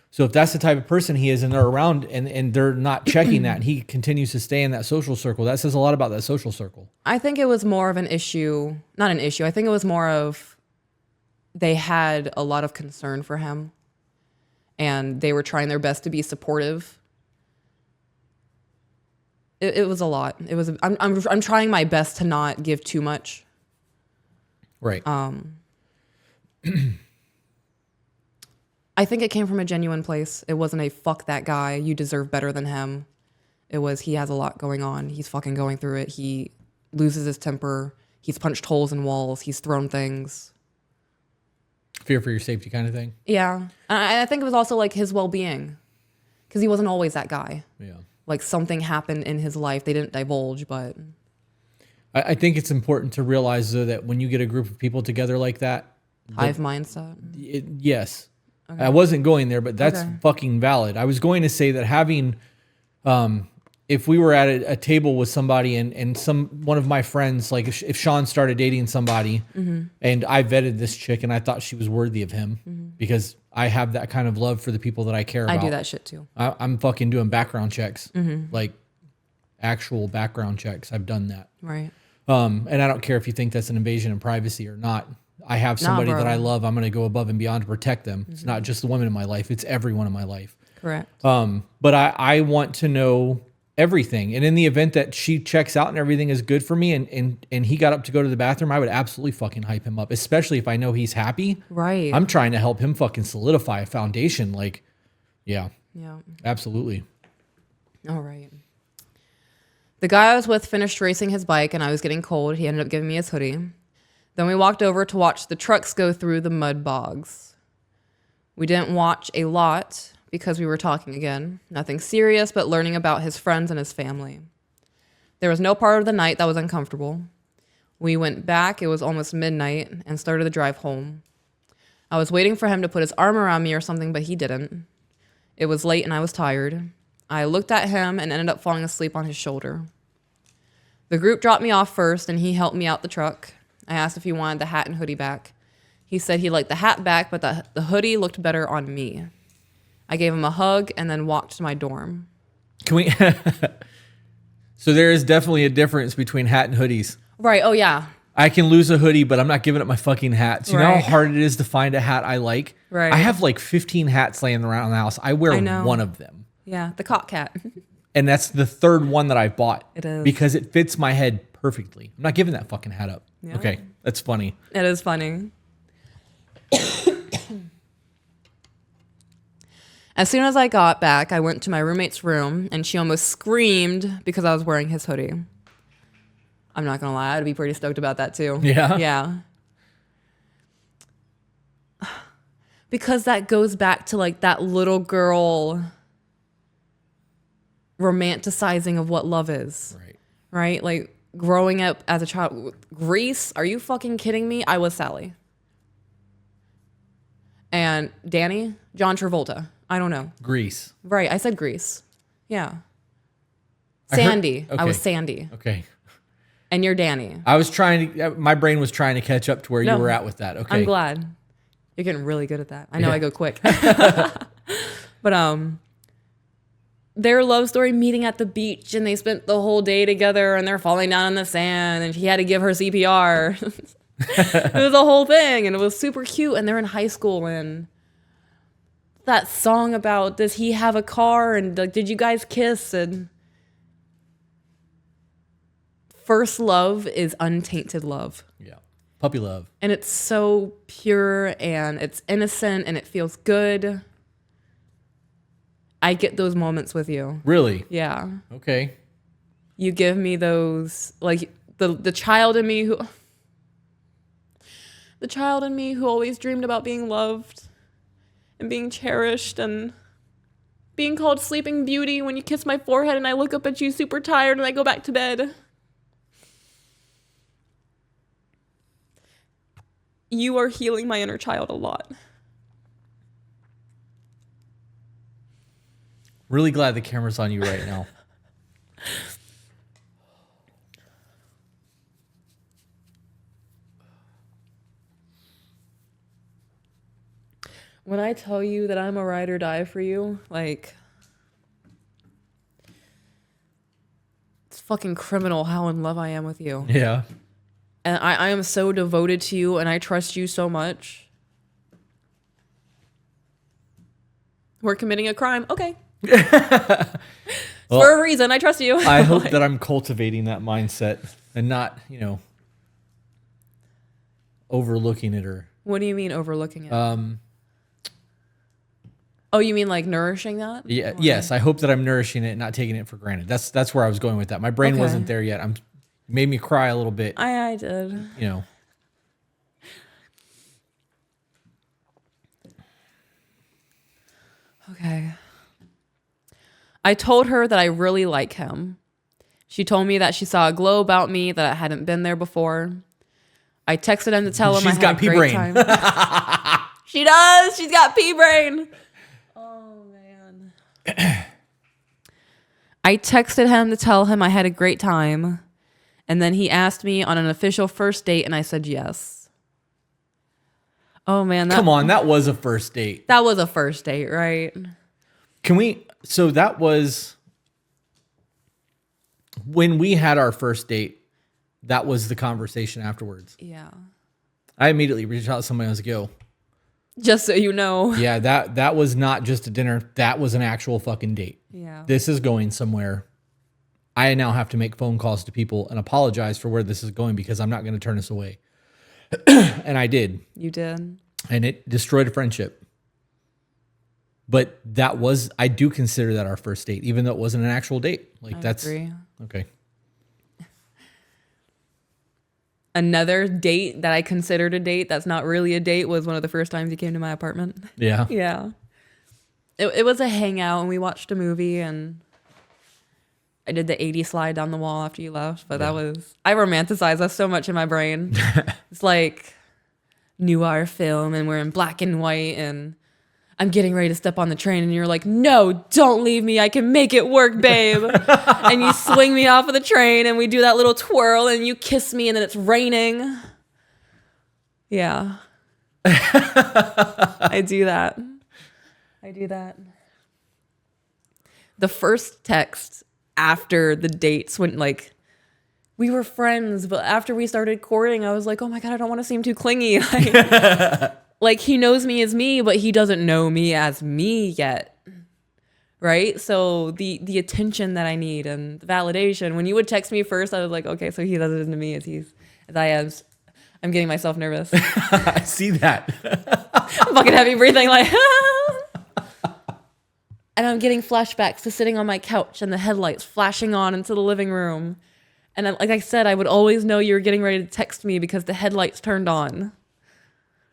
Speaker 1: So if that's the type of person he is and they're around and they're not checking that and he continues to stay in that social circle, that says a lot about that social circle.
Speaker 2: I think it was more of an issue, not an issue. I think it was more of they had a lot of concern for him. And they were trying their best to be supportive. It was a lot. It was. I'm trying my best to not give too much.
Speaker 1: Right.
Speaker 2: I think it came from a genuine place. It wasn't a fuck that guy, you deserve better than him. It was, he has a lot going on. He's fucking going through it. He loses his temper. He's punched holes in walls. He's thrown things.
Speaker 1: Fear for your safety kind of thing.
Speaker 2: Yeah. I think it was also like his well-being, because he wasn't always that guy.
Speaker 1: Yeah.
Speaker 2: Like something happened in his life. They didn't divulge, but
Speaker 1: I think it's important to realize though that when you get a group of people together like that,
Speaker 2: hive mindset.
Speaker 1: Yes. Okay. I wasn't going there, but that's fucking valid. I was going to say that having, if we were at a table with somebody and one of my friends, like if Sean started dating somebody and I vetted this chick and I thought she was worthy of him because I have that kind of love for the people that I care about.
Speaker 2: I do that shit too.
Speaker 1: I'm fucking doing background checks, like actual background checks. I've done that.
Speaker 2: Right.
Speaker 1: And I don't care if you think that's an invasion of privacy or not. I have somebody that I love. I'm going to go above and beyond to protect them. It's not just the women in my life. It's everyone in my life.
Speaker 2: Correct.
Speaker 1: But I want to know everything. And in the event that she checks out and everything is good for me and he got up to go to the bathroom, I would absolutely fucking hype him up, especially if I know he's happy.
Speaker 2: Right.
Speaker 1: I'm trying to help him fucking solidify a foundation. Like, yeah, absolutely.
Speaker 2: All right. The guy I was with finished racing his bike and I was getting cold. He ended up giving me his hoodie. Then we walked over to watch the trucks go through the mud bogs. We didn't watch a lot because we were talking again. Nothing serious, but learning about his friends and his family. There was no part of the night that was uncomfortable. We went back, it was almost midnight, and started the drive home. I was waiting for him to put his arm around me or something, but he didn't. It was late and I was tired. I looked at him and ended up falling asleep on his shoulder. The group dropped me off first and he helped me out the truck. I asked if he wanted the hat and hoodie back. He said he liked the hat back, but the hoodie looked better on me. I gave him a hug and then walked to my dorm.
Speaker 1: Can we? So there is definitely a difference between hat and hoodies.
Speaker 2: Right. Oh, yeah.
Speaker 1: I can lose a hoodie, but I'm not giving up my fucking hat. So you know
Speaker 2: Right.
Speaker 1: how hard it is to find a hat I like?
Speaker 2: Right.
Speaker 1: I have like 15 hats laying around the house. I wear one of them.
Speaker 2: Yeah, the cock cat.
Speaker 1: And that's the third one that I've bought.
Speaker 2: It is.
Speaker 1: Because it fits my head perfectly. I'm not giving that fucking hat up.
Speaker 2: Yeah.
Speaker 1: Okay, that's funny.
Speaker 2: It is funny. As soon as I got back, I went to my roommate's room and she almost screamed because I was wearing his hoodie. I'm not gonna lie, I'd be pretty stoked about that too.
Speaker 1: Yeah?
Speaker 2: Yeah. Because that goes back to like that little girl romanticizing of what love is.
Speaker 1: Right.
Speaker 2: Right? Like growing up as a child. Grease? Are you fucking kidding me? I was Sally. And Danny? John Travolta. I don't know.
Speaker 1: Grease.
Speaker 2: Right. I said Grease. Yeah.
Speaker 1: I heard-
Speaker 2: Sandy. I
Speaker 1: okay.
Speaker 2: was Sandy.
Speaker 1: Okay.
Speaker 2: And you're Danny.
Speaker 1: I was trying to, my brain was trying to catch up to where
Speaker 2: No.
Speaker 1: you were at with that. Okay.
Speaker 2: I'm glad. You're getting really good at that. I know
Speaker 1: Yeah.
Speaker 2: I go quick. But their love story meeting at the beach and they spent the whole day together and they're falling down in the sand and he had to give her CPR. It was a whole thing and it was super cute and they're in high school and that song about does he have a car and like, did you guys kiss? And first love is untainted love.
Speaker 1: Yeah. Puppy love.
Speaker 2: And it's so pure and it's innocent and it feels good. I get those moments with you.
Speaker 1: Really?
Speaker 2: Yeah.
Speaker 1: Okay.
Speaker 2: You give me those, like the child in me who always dreamed about being loved and being cherished and being called Sleeping Beauty when you kiss my forehead and I look up at you super tired and I go back to bed. You are healing my inner child a lot.
Speaker 1: Really glad the camera's on you right now.
Speaker 2: When I tell you that I'm a ride or die for you, like, it's fucking criminal how in love I am with you.
Speaker 1: Yeah.
Speaker 2: And I am so devoted to you and I trust you so much. We're committing a crime. Okay.
Speaker 1: Well,
Speaker 2: for a reason. I trust you.
Speaker 1: I hope that I'm cultivating that mindset and not, overlooking it or.
Speaker 2: What do you mean overlooking it? Oh, you mean like nourishing that?
Speaker 1: Yeah.
Speaker 2: Or-
Speaker 1: Yes. I hope that I'm nourishing it and not taking it for granted. That's where I was going with that. My brain
Speaker 2: Okay.
Speaker 1: wasn't there yet. Made me cry a little bit.
Speaker 2: I did. Okay. I told her that I really like him. She told me that she saw a glow about me, that I hadn't been there before. I texted him to tell him
Speaker 1: She's
Speaker 2: I
Speaker 1: got
Speaker 2: had a
Speaker 1: pea
Speaker 2: great
Speaker 1: brain.
Speaker 2: time. She does. She's got pea brain. Oh, man. I texted him to tell him I had a great time. And then he asked me on an official first date, and I said yes. Oh, man.
Speaker 1: Come on. That was a first date.
Speaker 2: That was a first date, right?
Speaker 1: So that was when we had our first date. That was the conversation afterwards.
Speaker 2: Yeah.
Speaker 1: I immediately reached out to somebody. I was like, yo,
Speaker 2: Just so you know.
Speaker 1: yeah, that was not just a dinner. That was an actual fucking date.
Speaker 2: Yeah.
Speaker 1: This is going somewhere. I now have to make phone calls to people and apologize for where this is going because I'm not going to turn this away. And I did.
Speaker 2: You did.
Speaker 1: And it destroyed a friendship. But I do consider that our first date, even though it wasn't an actual date. Like, that's
Speaker 2: agree.
Speaker 1: Okay.
Speaker 2: Another date that I considered a date that's not really a date was one of the first times you came to my apartment.
Speaker 1: Yeah.
Speaker 2: Yeah. It was a hangout and we watched a movie and I did the 80 slide down the wall after you left, but I romanticized that so much in my brain. It's like noir film and we're in black and white and I'm getting ready to step on the train and you're like, no, don't leave me. I can make it work, babe. And you swing me off of the train and we do that little twirl and you kiss me and then it's raining. Yeah. I do that. The first text after the dates when like we were friends, but after we started courting, I was like, oh my God, I don't want to seem too clingy. Like he knows me as me, but he doesn't know me as me yet. Right? So the attention that I need and the validation. When you would text me first, I was like, okay, so he does it into me as I am. I'm getting myself nervous.
Speaker 1: I see that.
Speaker 2: I'm fucking heavy breathing like and I'm getting flashbacks to sitting on my couch and the headlights flashing on into the living room. And like I said, I would always know you were getting ready to text me because the headlights turned on.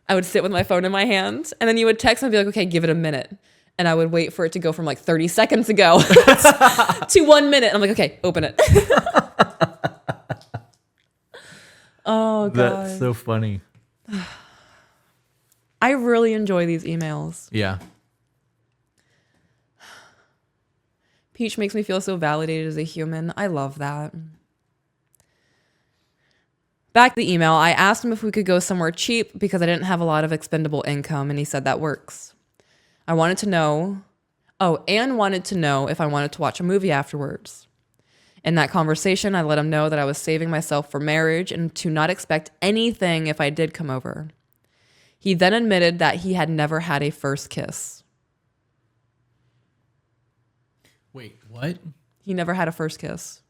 Speaker 2: I would sit with my phone in my hand and then you would text and be like, okay, give it a minute. And I would wait for it to go from like 30 seconds ago to 1 minute. And I'm like, okay, open it. Oh, God.
Speaker 1: That's so funny.
Speaker 2: I really enjoy these emails.
Speaker 1: Yeah.
Speaker 2: Peach makes me feel so validated as a human. I love that. Back to the email, I asked him if we could go somewhere cheap because I didn't have a lot of expendable income, and he said that works. I wanted to know, and wanted to know if I wanted to watch a movie afterwards. In that conversation, I let him know that I was saving myself for marriage and to not expect anything if I did come over. He then admitted that he had never had a first kiss.
Speaker 1: Wait, what?
Speaker 2: He never had a first kiss.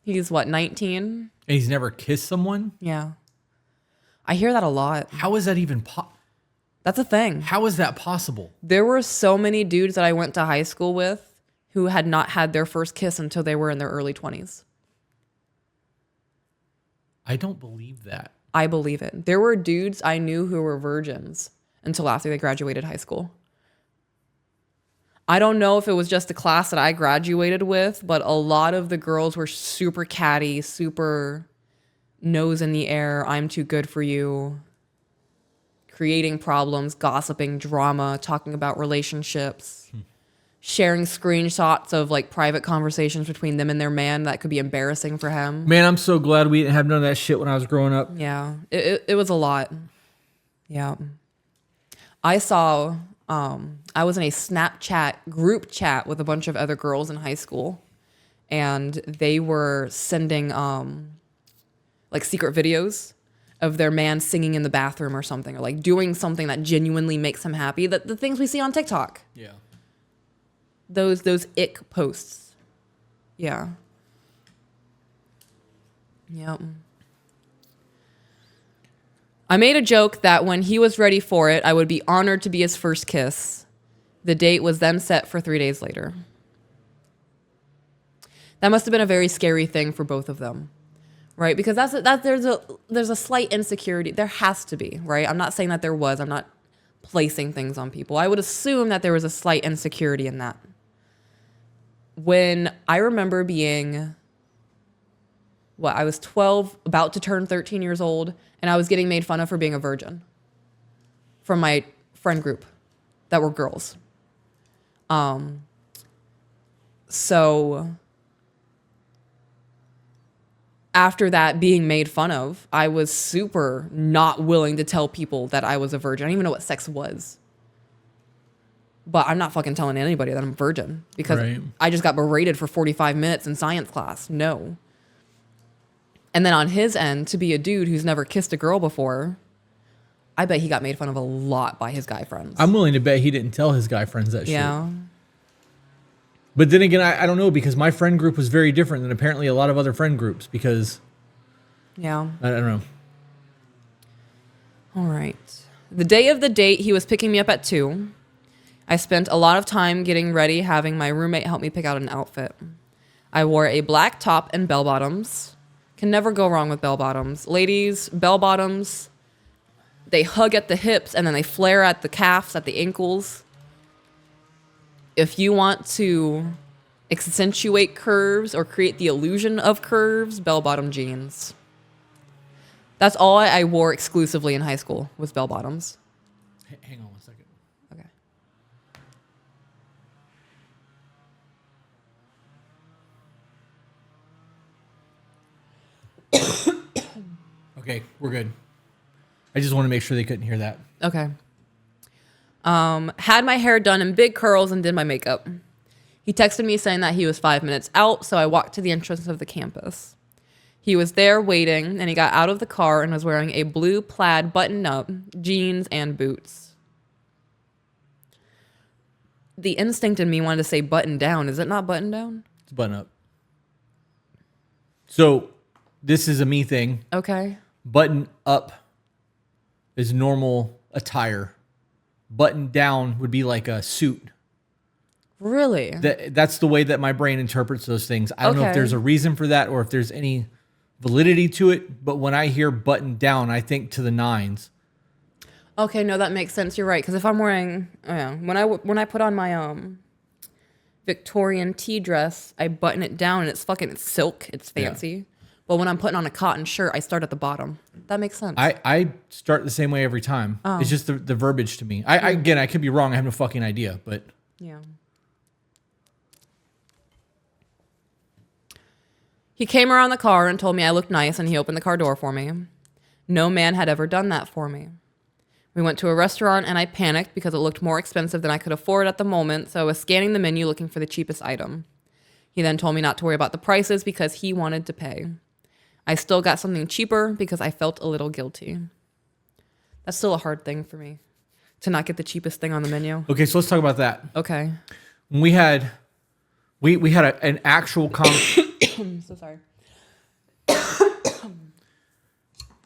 Speaker 2: He's what, 19?
Speaker 1: And he's never kissed someone?
Speaker 2: Yeah. I hear that a lot.
Speaker 1: How is that even
Speaker 2: That's a thing.
Speaker 1: How is that possible?
Speaker 2: There were so many dudes that I went to high school with who had not had their first kiss until they were in their early 20s.
Speaker 1: I don't believe that.
Speaker 2: I believe it. There were dudes I knew who were virgins until after they graduated high school. I don't know if it was just the class that I graduated with, but a lot of the girls were super catty, super nose in the air, I'm too good for you, creating problems, gossiping, drama, talking about relationships, sharing screenshots of like private conversations between them and their man that could be embarrassing for him.
Speaker 1: Man, I'm so glad we didn't have none of that shit when I was growing up.
Speaker 2: Yeah, it was a lot. Yeah. I was in a Snapchat group chat with a bunch of other girls in high school, and they were sending like secret videos of their man singing in the bathroom or something, or like doing something that genuinely makes him happy. The things we see on TikTok.
Speaker 1: Yeah.
Speaker 2: Those ick posts. Yeah. Yep. I made a joke that when he was ready for it, I would be honored to be his first kiss. The date was then set for 3 days later. That must have been a very scary thing for both of them, right? Because there's a slight insecurity. There has to be, right? I'm not saying that there was. I'm not placing things on people. I would assume that there was a slight insecurity in that. When I remember being, I was 12, about to turn 13 years old, and I was getting made fun of for being a virgin from my friend group that were girls. So after that being made fun of, I was super not willing to tell people that I was a virgin. I didn't even know what sex was. But I'm not fucking telling anybody that I'm a virgin because I just got berated for 45 minutes in science class. No. And then on his end, to be a dude who's never kissed a girl before, I bet he got made fun of a lot by his guy friends.
Speaker 1: I'm willing to bet he didn't tell his guy friends that shit.
Speaker 2: Yeah.
Speaker 1: But then again, I don't know, because my friend group was very different than apparently a lot of other friend groups, because
Speaker 2: Yeah.
Speaker 1: I don't know.
Speaker 2: All right. The day of the date, he was picking me up at 2. I spent a lot of time getting ready, having my roommate help me pick out an outfit. I wore a black top and bell bottoms. Can never go wrong with bell bottoms. Ladies, bell bottoms, they hug at the hips and then they flare at the calves, at the ankles. If you want to accentuate curves or create the illusion of curves, bell bottom jeans. That's all I wore exclusively in high school was bell bottoms.
Speaker 1: Hang on 1 second.
Speaker 2: Okay.
Speaker 1: Okay, we're good. I just want to make sure they couldn't hear that.
Speaker 2: Okay. Had my hair done in big curls and did my makeup. He texted me saying that he was 5 minutes out, so I walked to the entrance of the campus. He was there waiting, and he got out of the car and was wearing a blue plaid button-up, jeans, and boots. The instinct in me wanted to say button down. Is it not button down?
Speaker 1: It's button up. So this is a me thing.
Speaker 2: Okay.
Speaker 1: Button up is normal attire. Button down would be like a suit.
Speaker 2: Really?
Speaker 1: That's the way that my brain interprets those things. I don't know if
Speaker 2: Okay.
Speaker 1: there's a reason for that or if there's any validity to it, but when I hear button down, I think to the nines.
Speaker 2: Okay, no, that makes sense. You're right. Because if I'm wearing, when I put on my Victorian tea dress, I button it down and it's silk. It's fancy. Yeah. But when I'm putting on a cotton shirt, I start at the bottom. That makes sense.
Speaker 1: I start the same way every time. Oh. It's just the verbiage to me. Again, I could be wrong. I have no fucking idea, but
Speaker 2: yeah. He came around the car and told me I looked nice, and he opened the car door for me. No man had ever done that for me. We went to a restaurant, and I panicked because it looked more expensive than I could afford at the moment, so I was scanning the menu looking for the cheapest item. He then told me not to worry about the prices because he wanted to pay. I still got something cheaper because I felt a little guilty. That's still a hard thing for me, to not get the cheapest thing on the menu.
Speaker 1: Okay, so let's talk about that.
Speaker 2: Okay.
Speaker 1: We had an actual
Speaker 2: I'm so sorry.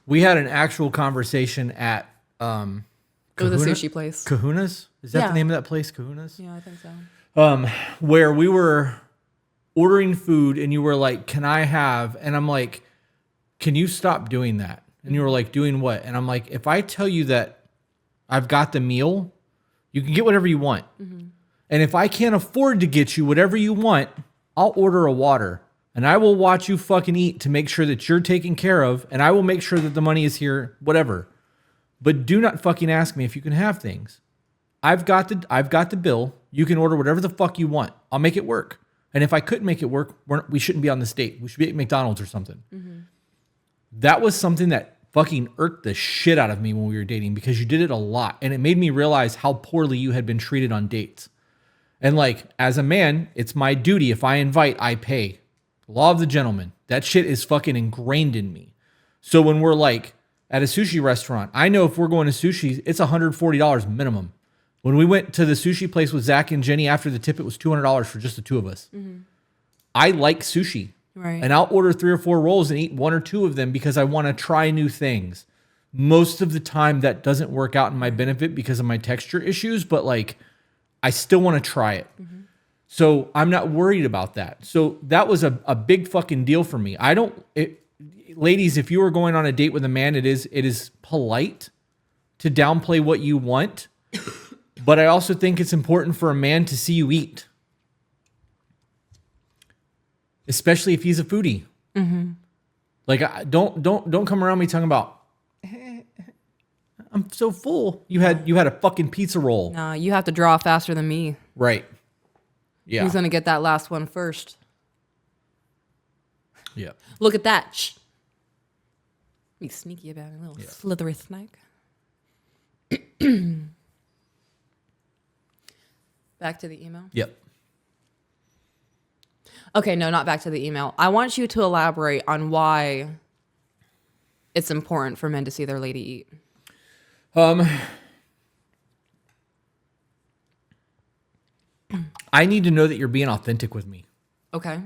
Speaker 1: We had an actual conversation at
Speaker 2: it was a sushi place.
Speaker 1: Kahuna's? Is that the name of that place? Kahuna's?
Speaker 2: Yeah, I think so.
Speaker 1: Where we were ordering food and you were like, "Can I have?" And I'm like, "Can you stop doing that?" And you were like, "Doing what?" And I'm like, "If I tell you that I've got the meal, you can get whatever you want. Mm-hmm. And if I can't afford to get you whatever you want, I'll order a water. And I will watch you fucking eat to make sure that you're taken care of. And I will make sure that the money is here, whatever. But do not fucking ask me if you can have things. I've got the bill. You can order whatever the fuck you want. I'll make it work. And if I couldn't make it work, we shouldn't be on this date. We should be at McDonald's or something." Mm-hmm. That was something that fucking irked the shit out of me when we were dating, because you did it a lot. And it made me realize how poorly you had been treated on dates. And like, as a man, it's my duty. If I invite, I pay. Law of the gentleman. That shit is fucking ingrained in me. So when we're like at a sushi restaurant, I know if we're going to sushi, it's $140 minimum. When we went to the sushi place with Zach and Jenny, after the tip, it was $200 for just the two of us. Mm-hmm. I like sushi.
Speaker 2: Right.
Speaker 1: And I'll order 3 or 4 rolls and eat 1 or 2 of them because I want to try new things. Most of the time that doesn't work out in my benefit because of my texture issues, but like, I still want to try it. Mm-hmm. So I'm not worried about that. So that was a big fucking deal for me. Ladies, if you are going on a date with a man, it is polite to downplay what you want. But I also think it's important for a man to see you eat. Especially if he's a foodie. Mm-hmm. Like, don't come around me talking about, "I'm so full." You had a fucking pizza roll.
Speaker 2: Nah, you have to draw faster than me.
Speaker 1: Right. Yeah.
Speaker 2: Who's gonna get that last one first?
Speaker 1: Yeah.
Speaker 2: Look at that. Shh. Be sneaky about it, little slithery snake. Back to the email?
Speaker 1: Yep.
Speaker 2: Okay, no, not back to the email. I want you to elaborate on why it's important for men to see their lady eat.
Speaker 1: I need to know that you're being authentic with me.
Speaker 2: Okay.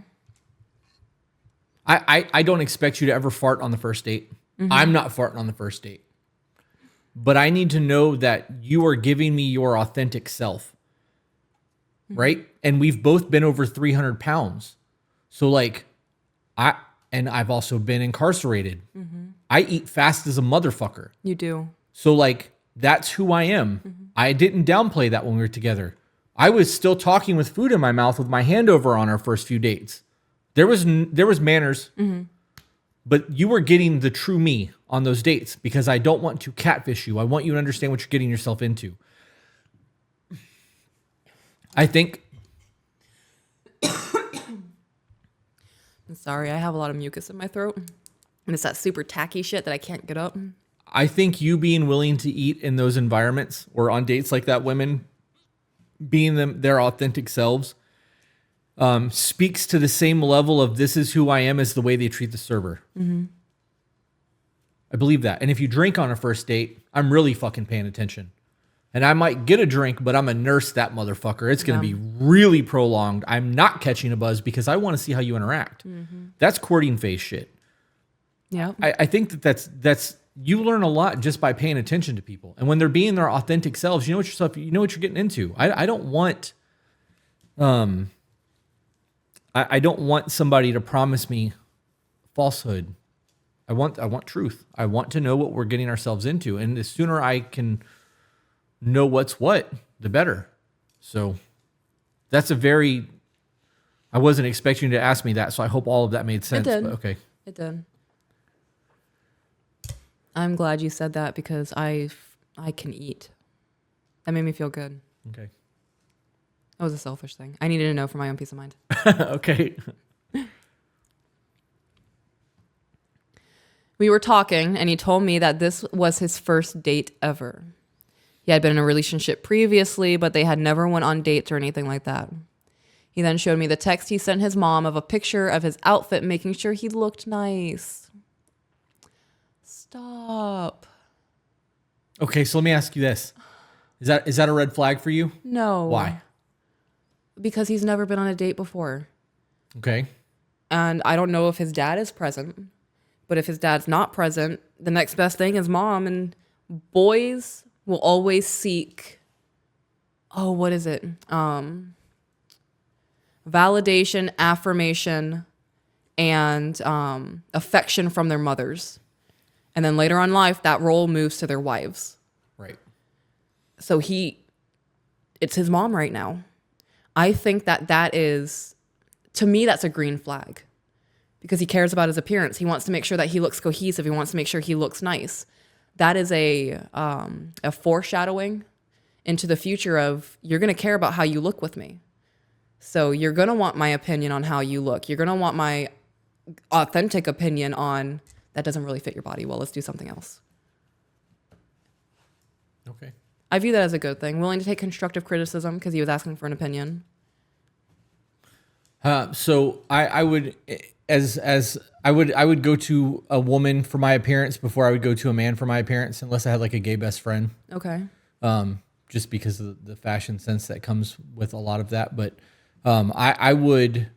Speaker 1: I don't expect you to ever fart on the first date. I'm not farting on the first date. But I need to know that you are giving me your authentic self. Right? And we've both been over 300 pounds. So like, I've also been incarcerated. I eat fast as a motherfucker.
Speaker 2: You do.
Speaker 1: So like, that's who I am. I didn't downplay that when we were together. I was still talking with food in my mouth with my hand over on our first few dates. There was manners, but you were getting the true me on those dates because I don't want to catfish you. I want you to understand what you're getting yourself into. I think.
Speaker 2: I'm sorry, I have a lot of mucus in my throat. And it's that super tacky shit that I can't get up.
Speaker 1: I think you being willing to eat in those environments or on dates like that, women being their authentic selves, speaks to the same level of this is who I am as the way they treat the server. I believe that. And if you drink on a first date, I'm really fucking paying attention. And I might get a drink, but I'm a nurse that motherfucker. It's going to be really prolonged. I'm not catching a buzz because I want to see how you interact. That's courting phase shit.
Speaker 2: Yeah.
Speaker 1: I think that's you learn a lot just by paying attention to people. And when they're being their authentic selves, you know what you're getting into. I don't want I don't want somebody to promise me falsehood. I want truth. I want to know what we're getting ourselves into. And the sooner I can know what's what, the better. So that's I wasn't expecting you to ask me that, so I hope all of that made sense.
Speaker 2: It did.
Speaker 1: But okay.
Speaker 2: It did. I'm glad you said that because I can eat. That made me feel good.
Speaker 1: Okay.
Speaker 2: That was a selfish thing. I needed to know for my own peace of mind.
Speaker 1: Okay.
Speaker 2: We were talking, and he told me that this was his first date ever. He had been in a relationship previously, but they had never went on dates or anything like that. He then showed me the text he sent his mom of a picture of his outfit, making sure he looked nice. Stop.
Speaker 1: Okay, so let me ask you this. Is that a red flag for you?
Speaker 2: No.
Speaker 1: Why?
Speaker 2: Because he's never been on a date before.
Speaker 1: Okay.
Speaker 2: And I don't know if his dad is present. But if his dad's not present, the next best thing is mom. And boys will always seek, what is it? Validation, affirmation, and affection from their mothers. And then later on in life, that role moves to their wives.
Speaker 1: Right.
Speaker 2: So it's his mom right now. I think that is, to me, that's a green flag. Because he cares about his appearance. He wants to make sure that he looks cohesive. He wants to make sure he looks nice. That is a foreshadowing into the future of you're going to care about how you look with me. So you're going to want my opinion on how you look. You're going to want my authentic opinion on that doesn't really fit your body. Well, let's do something else.
Speaker 1: Okay.
Speaker 2: I view that as a good thing. Willing to take constructive criticism because he was asking for an opinion.
Speaker 1: So I would... I would go to a woman for my appearance before I would go to a man for my appearance, unless I had like a gay best friend.
Speaker 2: Okay.
Speaker 1: Just because of the fashion sense that comes with a lot of that. But the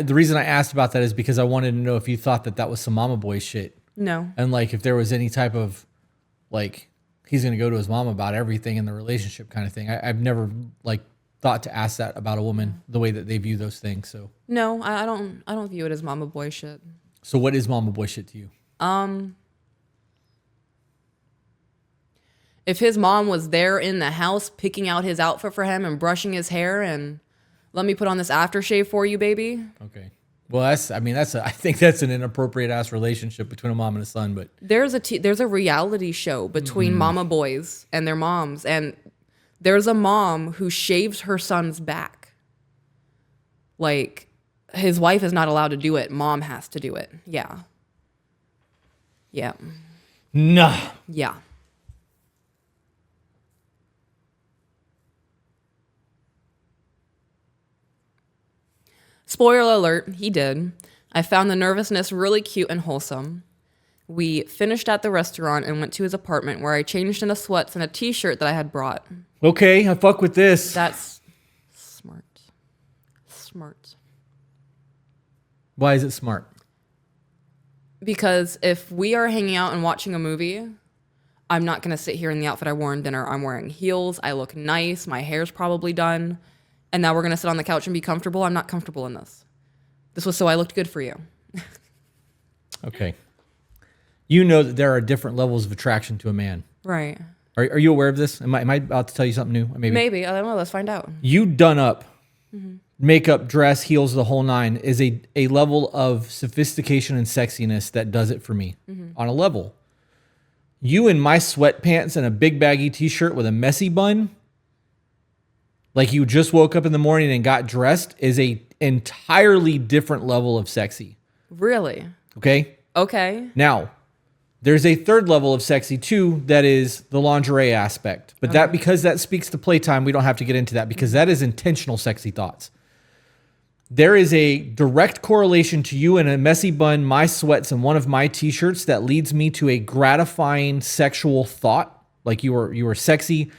Speaker 1: reason I asked about that is because I wanted to know if you thought that was some mama boy shit.
Speaker 2: No.
Speaker 1: And like if there was any type of like he's gonna go to his mom about everything in the relationship kind of thing. I've never like thought to ask that about a woman the way that they view those things. So
Speaker 2: no, I don't view it as mama boy shit.
Speaker 1: So what is mama boy shit to you?
Speaker 2: If his mom was there in the house picking out his outfit for him and brushing his hair and let me put on this aftershave for you, baby.
Speaker 1: Okay. Well, I think that's an inappropriate ass relationship between a mom and a son, but
Speaker 2: there's a reality show between mama boys and their moms, and there's a mom who shaves her son's back. Like, his wife is not allowed to do it. Mom has to do it. Yeah. Yeah.
Speaker 1: Nah.
Speaker 2: Yeah. Spoiler alert, he did. I found the nervousness really cute and wholesome. We finished at the restaurant and went to his apartment where I changed into sweats and a t-shirt that I had brought.
Speaker 1: Okay, I fuck with this.
Speaker 2: That's smart.
Speaker 1: Why is it smart?
Speaker 2: Because if we are hanging out and watching a movie, I'm not going to sit here in the outfit I wore in dinner. I'm wearing heels. I look nice. My hair's probably done. And now we're going to sit on the couch and be comfortable. I'm not comfortable in this. This was so I looked good for you.
Speaker 1: Okay. You know that there are different levels of attraction to a man.
Speaker 2: Right.
Speaker 1: Are you aware of this? Am I about to tell you something new?
Speaker 2: Maybe. I don't know. Let's find out.
Speaker 1: You done up, makeup, dress, heels, the whole nine is a level of sophistication and sexiness that does it for me on a level. You in my sweatpants and a big baggy t-shirt with a messy bun, like you just woke up in the morning and got dressed, is a entirely different level of sexy.
Speaker 2: Really?
Speaker 1: Okay?
Speaker 2: Okay.
Speaker 1: Now, there's a third level of sexy too, that is the lingerie aspect. But that, because that speaks to playtime, we don't have to get into that because that is intentional sexy thoughts. There is a direct correlation to you in a messy bun, my sweats, and one of my t-shirts that leads me to a gratifying sexual thought. Like you were sexy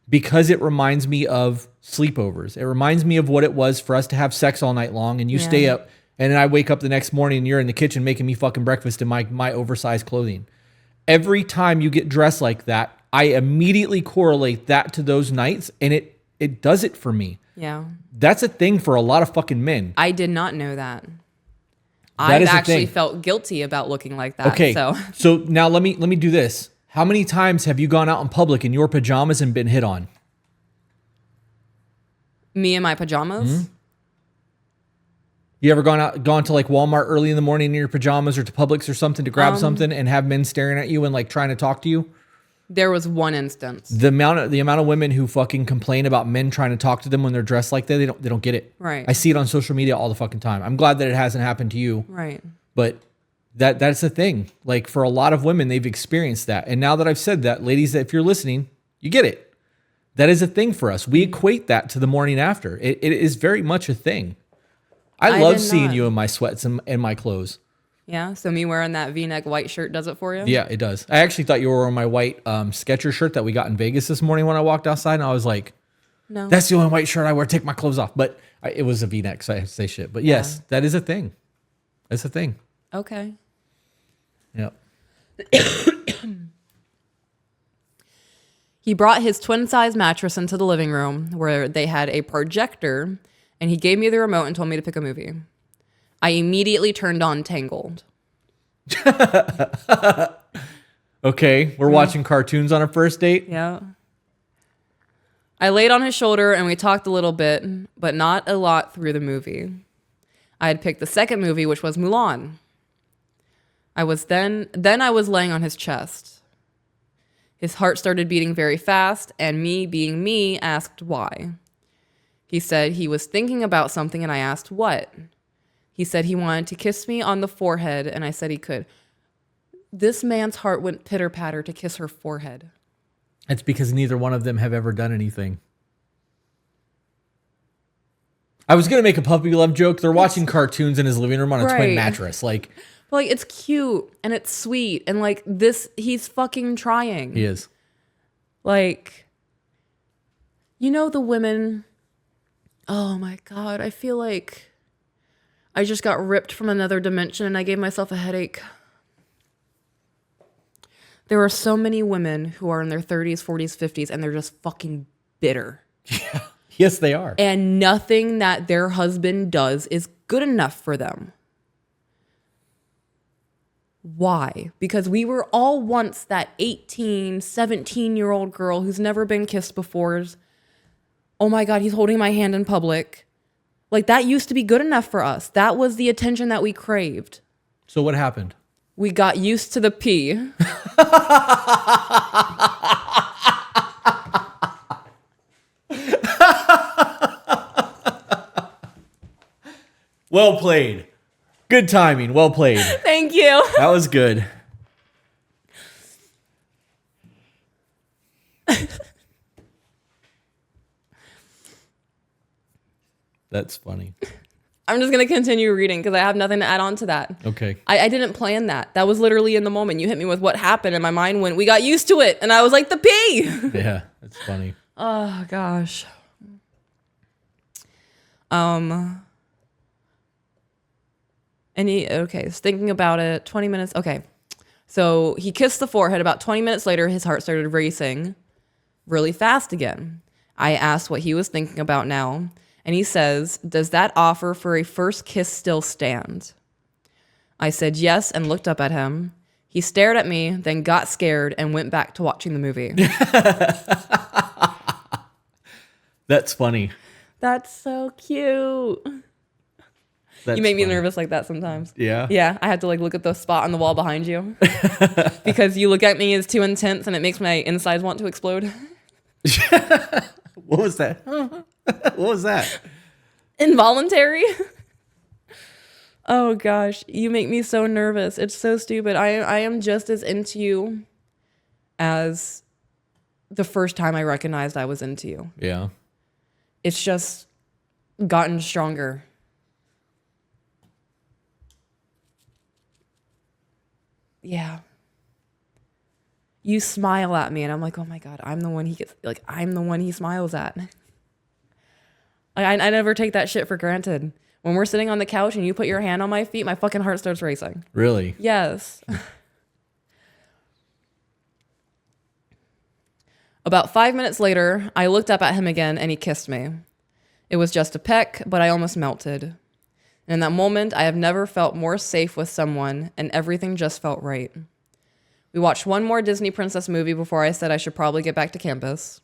Speaker 1: because it reminds me of sleepovers. It reminds me of what it was for us to have sex all night long and you stay up and then I wake up the next morning and you're in the kitchen making me fucking breakfast in my oversized clothing. Every time you get dressed like that, I immediately correlate that to those nights and it does it for me.
Speaker 2: Yeah.
Speaker 1: That's a thing for a lot of fucking men.
Speaker 2: I did not know that. I've actually felt guilty about looking like that.
Speaker 1: Okay. So now let me do this. How many times have you gone out in public in your pajamas and been hit on?
Speaker 2: Me in my pajamas?
Speaker 1: You ever gone to like Walmart early in the morning in your pajamas or to Publix or something to grab something and have men staring at you and like trying to talk to you?
Speaker 2: There was one instance.
Speaker 1: The amount of women who fucking complain about men trying to talk to them when they're dressed like that, they don't get it.
Speaker 2: Right.
Speaker 1: I see it on social media all the fucking time. I'm glad that it hasn't happened to you.
Speaker 2: Right.
Speaker 1: But that's the thing. Like for a lot of women, they've experienced that. And now that I've said that, ladies, if you're listening, you get it. That is a thing for us. We equate that to the morning after. It is very much a thing. I love seeing you in my sweats and my clothes.
Speaker 2: Yeah, so me wearing that V-neck white shirt does it for you?
Speaker 1: Yeah, it does. I actually thought you were wearing my white Skechers shirt that we got in Vegas this morning when I walked outside, and I was like,
Speaker 2: no,
Speaker 1: that's the only white shirt I wear. Take my clothes off. But it was a V-neck, so I have to say shit. But yes, that is a thing. That's a thing.
Speaker 2: Okay.
Speaker 1: Yep.
Speaker 2: He brought his twin-size mattress into the living room where they had a projector, and he gave me the remote and told me to pick a movie. I immediately turned on Tangled.
Speaker 1: Okay, we're watching cartoons on a first date?
Speaker 2: Yeah. I laid on his shoulder and we talked a little bit, but not a lot through the movie. I had picked the second movie, which was Mulan. I was laying on his chest. His heart started beating very fast, and me being me asked why. He said he was thinking about something, and I asked what. He said he wanted to kiss me on the forehead, and I said he could. This man's heart went pitter-patter to kiss her forehead.
Speaker 1: It's because neither one of them have ever done anything. I was going to make a puppy love joke. They're watching cartoons in his living room on a twin mattress. Like,
Speaker 2: it's cute, and it's sweet, and like this, he's fucking trying.
Speaker 1: He is.
Speaker 2: Like, you know the women, oh my God, I feel like I just got ripped from another dimension and I gave myself a headache. There are so many women who are in their 30s, 40s, 50s, and they're just fucking bitter.
Speaker 1: Yeah. Yes, they are.
Speaker 2: And nothing that their husband does is good enough for them. Why? Because we were all once that 18, 17-year-old girl who's never been kissed before. Oh my God, he's holding my hand in public. Like, that used to be good enough for us. That was the attention that we craved.
Speaker 1: So what happened?
Speaker 2: We got used to the P.
Speaker 1: Well played. Good timing. Well played.
Speaker 2: Thank you.
Speaker 1: That was good. That's funny.
Speaker 2: I'm just going to continue reading because I have nothing to add on to that.
Speaker 1: Okay.
Speaker 2: I didn't plan that. That was literally in the moment. You hit me with what happened and my mind went, we got used to it. And I was like, the P.
Speaker 1: Yeah, that's funny.
Speaker 2: Oh, gosh. And was thinking about it, 20 minutes. Okay. So he kissed the forehead. About 20 minutes later, his heart started racing really fast again. I asked what he was thinking about now. And he says, does that offer for a first kiss still stand? I said yes and looked up at him. He stared at me, then got scared and went back to watching the movie.
Speaker 1: That's funny.
Speaker 2: That's so cute.
Speaker 1: That's
Speaker 2: you make me
Speaker 1: funny.
Speaker 2: nervous like that sometimes.
Speaker 1: Yeah.
Speaker 2: Yeah, I have to like look at the spot on the wall behind you because you look at me as too intense and it makes my insides want to explode.
Speaker 1: What was that? What was that?
Speaker 2: Involuntary. Oh gosh, you make me so nervous. It's so stupid. I am just as into you as the first time I recognized I was into you.
Speaker 1: Yeah.
Speaker 2: It's just gotten stronger. Yeah. You smile at me and I'm like, oh my God, I'm the one he smiles at. I never take that shit for granted. When we're sitting on the couch and you put your hand on my feet, my fucking heart starts racing.
Speaker 1: Really?
Speaker 2: Yes. About 5 minutes later, I looked up at him again and he kissed me. It was just a peck, but I almost melted. And in that moment, I have never felt more safe with someone and everything just felt right. We watched one more Disney princess movie before I said I should probably get back to campus.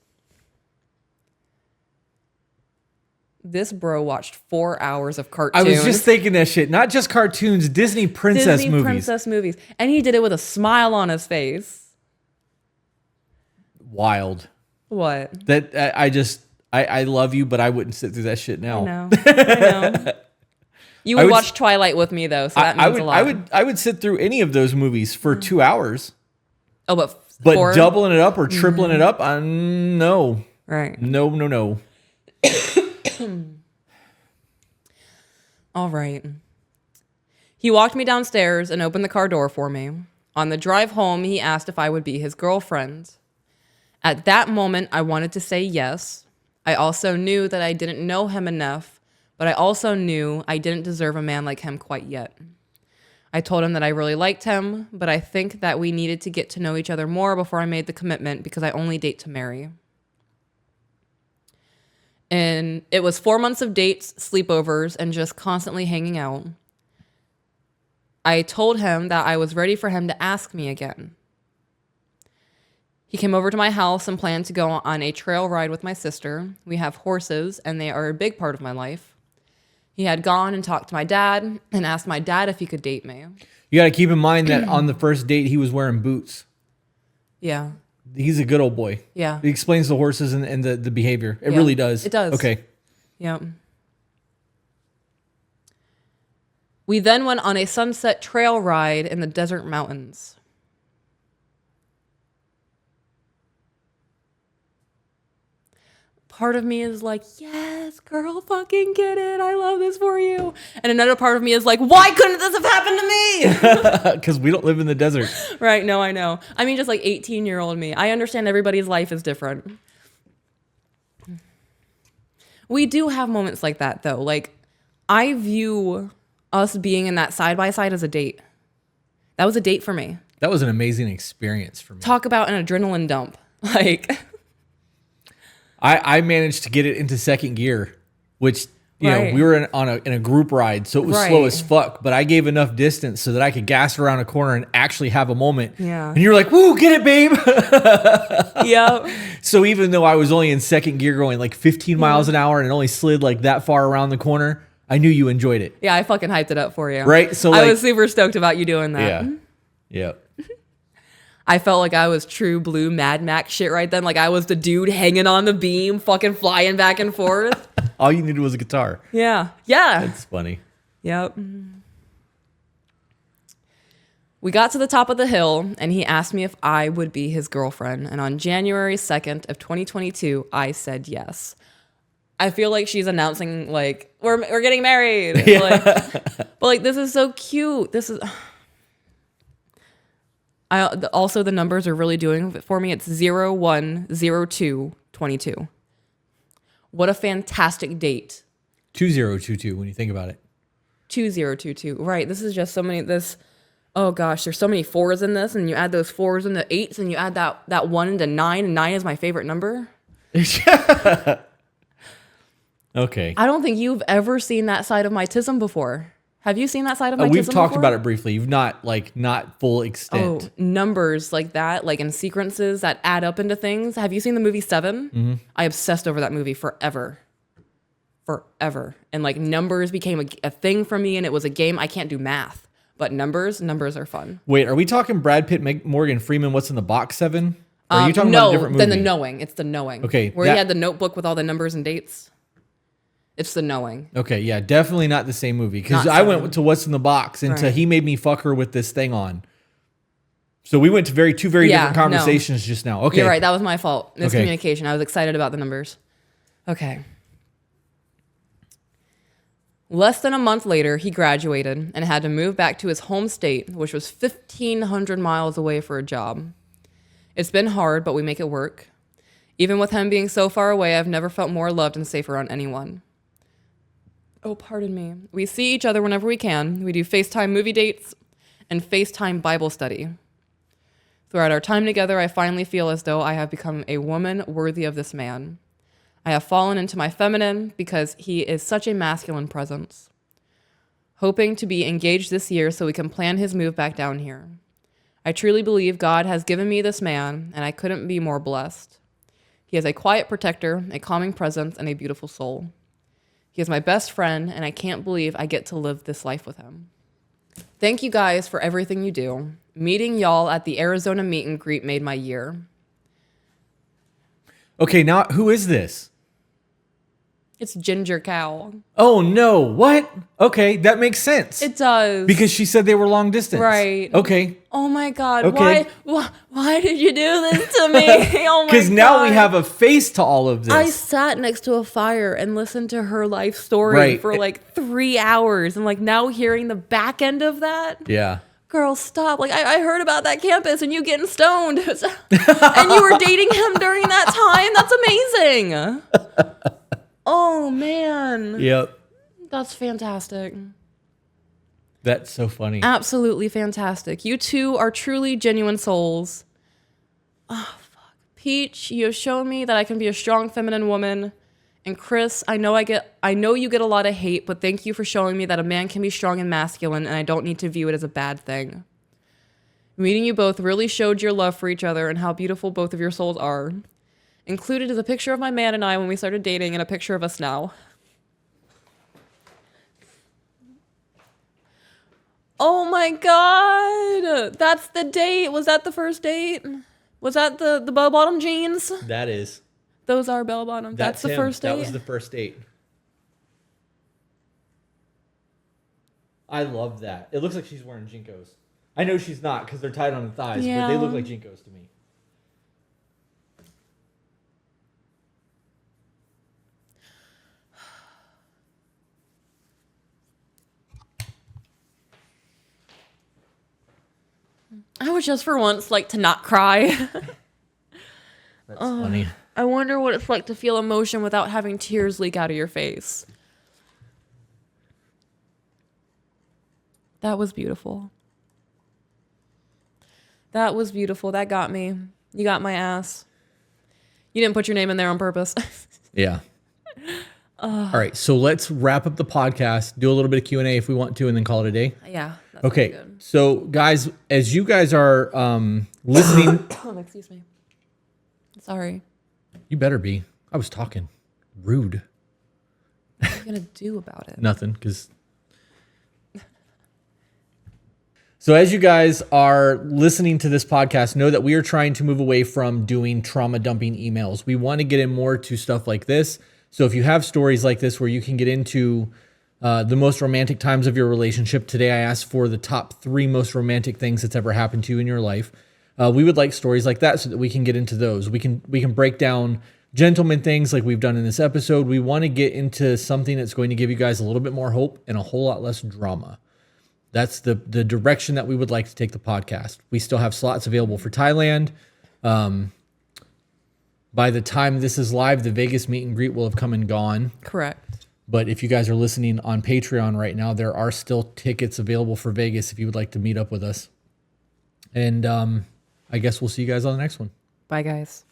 Speaker 2: This bro watched 4 hours of cartoons.
Speaker 1: I was just thinking that shit. Not just cartoons, Disney princess movies.
Speaker 2: And he did it with a smile on his face.
Speaker 1: Wild.
Speaker 2: What?
Speaker 1: That I love you, but I wouldn't sit through that shit now.
Speaker 2: I know. You would watch Twilight with me though, so that means a lot.
Speaker 1: I would sit through any of those movies for 2 hours.
Speaker 2: Oh, but
Speaker 1: doubling it up or tripling it up, no.
Speaker 2: Right.
Speaker 1: No.
Speaker 2: All right. He walked me downstairs and opened the car door for me. On the drive home, he asked if I would be his girlfriend. At that moment, I wanted to say yes. I also knew that I didn't know him enough, but I also knew I didn't deserve a man like him quite yet. I told him that I really liked him, but I think that we needed to get to know each other more before I made the commitment because I only date to marry. And it was 4 months of dates, sleepovers, and just constantly hanging out. I told him that I was ready for him to ask me again. He came over to my house and planned to go on a trail ride with my sister. We have horses, and they are a big part of my life. He had gone and talked to my dad and asked my dad if he could date me.
Speaker 1: You got to keep in mind that on the first date, he was wearing boots.
Speaker 2: Yeah.
Speaker 1: He's a good old boy.
Speaker 2: Yeah.
Speaker 1: He explains the horses and the behavior. It really does.
Speaker 2: It does.
Speaker 1: Okay.
Speaker 2: Yep. We then went on a sunset trail ride in the desert mountains. Part of me is like, yes, girl, fucking get it. I love this for you. And another part of me is like, why couldn't this have happened to me?
Speaker 1: Because we don't live in the desert.
Speaker 2: Right, no, I know. I mean, just like 18-year-old me. I understand everybody's life is different. We do have moments like that, though. Like, I view us being in that side-by-side as a date. That was a date for me.
Speaker 1: That was an amazing experience for me.
Speaker 2: Talk about an adrenaline dump. Like...
Speaker 1: I managed to get it into second gear, which, you know, we were in a group ride, so it was slow as fuck, but I gave enough distance so that I could gas around a corner and actually have a moment.
Speaker 2: Yeah.
Speaker 1: And you're like, woo, get it, babe.
Speaker 2: Yep.
Speaker 1: So even though I was only in second gear going like 15 miles an hour and it only slid like that far around the corner, I knew you enjoyed it.
Speaker 2: Yeah, I fucking hyped it up for you.
Speaker 1: Right? So
Speaker 2: I was super stoked about you doing that.
Speaker 1: Yeah. Yep.
Speaker 2: I felt like I was true blue Mad Max shit right then. Like I was the dude hanging on the beam, fucking flying back and forth.
Speaker 1: All you needed was a guitar.
Speaker 2: Yeah. Yeah.
Speaker 1: That's funny.
Speaker 2: Yep. We got to the top of the hill and he asked me if I would be his girlfriend. And on January 2nd of 2022, I said yes. I feel like she's announcing like, we're getting married.
Speaker 1: Yeah.
Speaker 2: Like, but like, this is so cute. This is... also, the numbers are really doing it for me. It's 010222. What a fantastic date.
Speaker 1: 2022 when you think about it.
Speaker 2: 2022. Right. This is just so many. Oh gosh, there's so many 4s in this, and you add those 4s into 8s, and you add that 1 into 9, and 9 is my favorite number.
Speaker 1: Okay.
Speaker 2: I don't think you've ever seen that side of my tism before. Have you seen that side of my tism
Speaker 1: We've talked
Speaker 2: before?
Speaker 1: about it briefly. You've not full extent.
Speaker 2: Oh, numbers like that, like in sequences that add up into things. Have you seen the movie Seven?
Speaker 1: Mm-hmm.
Speaker 2: I obsessed over that movie forever. And like numbers became a thing for me, and it was a game. I can't do math, but numbers are fun.
Speaker 1: Wait, are we talking Brad Pitt, Morgan Freeman, What's in the Box 7? Or are you talking about a different movie?
Speaker 2: Then The Knowing. It's The Knowing.
Speaker 1: Okay.
Speaker 2: Where he had the notebook with all the numbers and dates. It's The Knowing.
Speaker 1: Okay, yeah, definitely not the same movie. Because
Speaker 2: Not
Speaker 1: I
Speaker 2: Seven.
Speaker 1: went to What's in the Box and
Speaker 2: Right.
Speaker 1: he made me fuck her with this thing on. So we went to two very different conversations just now. Okay.
Speaker 2: You're right. That was my fault.
Speaker 1: Okay.
Speaker 2: Miscommunication. I was excited about the numbers. Okay. Less than a month later, he graduated and had to move back to his home state, which was 1,500 miles away for a job. It's been hard, but we make it work. Even with him being so far away, I've never felt more loved and safe around anyone. Oh, pardon me. We see each other whenever we can. We do FaceTime movie dates and FaceTime Bible study. Throughout our time together, I finally feel as though I have become a woman worthy of this man. I have fallen into my feminine because he is such a masculine presence. Hoping to be engaged this year so we can plan his move back down here. I truly believe God has given me this man, and I couldn't be more blessed. He is a quiet protector, a calming presence, and a beautiful soul. He is my best friend, and I can't believe I get to live this life with him. Thank you guys for everything you do. Meeting y'all at the Arizona meet and greet made my year.
Speaker 1: Okay, now who is this?
Speaker 2: It's Ginger Cow.
Speaker 1: Oh no, what? Okay, that makes sense.
Speaker 2: It does.
Speaker 1: Because she said they were long distance.
Speaker 2: Right.
Speaker 1: Okay.
Speaker 2: Oh my God.
Speaker 1: Okay.
Speaker 2: Why did you do this to me? Oh my God.
Speaker 1: Because now we have a face to all of this.
Speaker 2: I sat next to a fire and listened to her life story for like 3 hours. And like now hearing the back end of that.
Speaker 1: Yeah.
Speaker 2: Girl, stop. Like I heard about that campus and you getting stoned. And you were dating him during that time. That's amazing. Oh man.
Speaker 1: Yep.
Speaker 2: That's fantastic.
Speaker 1: That's so funny.
Speaker 2: Absolutely fantastic. You two are truly genuine souls. Oh, fuck. Peach, you have shown me that I can be a strong feminine woman. And Chris, I know you get a lot of hate, but thank you for showing me that a man can be strong and masculine, and I don't need to view it as a bad thing. Meeting you both really showed your love for each other and how beautiful both of your souls are. Included is a picture of my man and I when we started dating and a picture of us now. Oh my God. That's the date. Was that the first date? Was that the bell-bottom jeans?
Speaker 1: That is.
Speaker 2: Those are bell-bottom. That's the first date?
Speaker 1: That was the first date. I love that. It looks like she's wearing Jinkos. I know she's not because they're tied on the thighs, but they look like Jinkos to me.
Speaker 2: I would just for once like to not cry.
Speaker 1: That's funny.
Speaker 2: I wonder what it's like to feel emotion without having tears leak out of your face. That was beautiful. That was beautiful. That got me. You got my ass. You didn't put your name in there on purpose.
Speaker 1: Yeah. All right, so let's wrap up the podcast, do a little bit of Q&A if we want to, and then call it a day.
Speaker 2: Yeah.
Speaker 1: Okay,
Speaker 2: good.
Speaker 1: so guys, as you guys are listening...
Speaker 2: Oh, excuse me. Sorry.
Speaker 1: You better be. I was talking. Rude.
Speaker 2: What are you going to do about it?
Speaker 1: Nothing, because... So as you guys are listening to this podcast, know that we are trying to move away from doing trauma dumping emails. We want to get in more to stuff like this. So if you have stories like this where you can get into the most romantic times of your relationship, today I asked for the top 3 most romantic things that's ever happened to you in your life. We would like stories like that so that we can get into those. We can break down gentleman things like we've done in this episode. We want to get into something that's going to give you guys a little bit more hope and a whole lot less drama. That's the direction that we would like to take the podcast. We still have slots available for Thailand. By the time this is live, the Vegas meet and greet will have come and gone.
Speaker 2: Correct.
Speaker 1: But if you guys are listening on Patreon right now, there are still tickets available for Vegas if you would like to meet up with us. And I guess we'll see you guys on the next one.
Speaker 2: Bye, guys.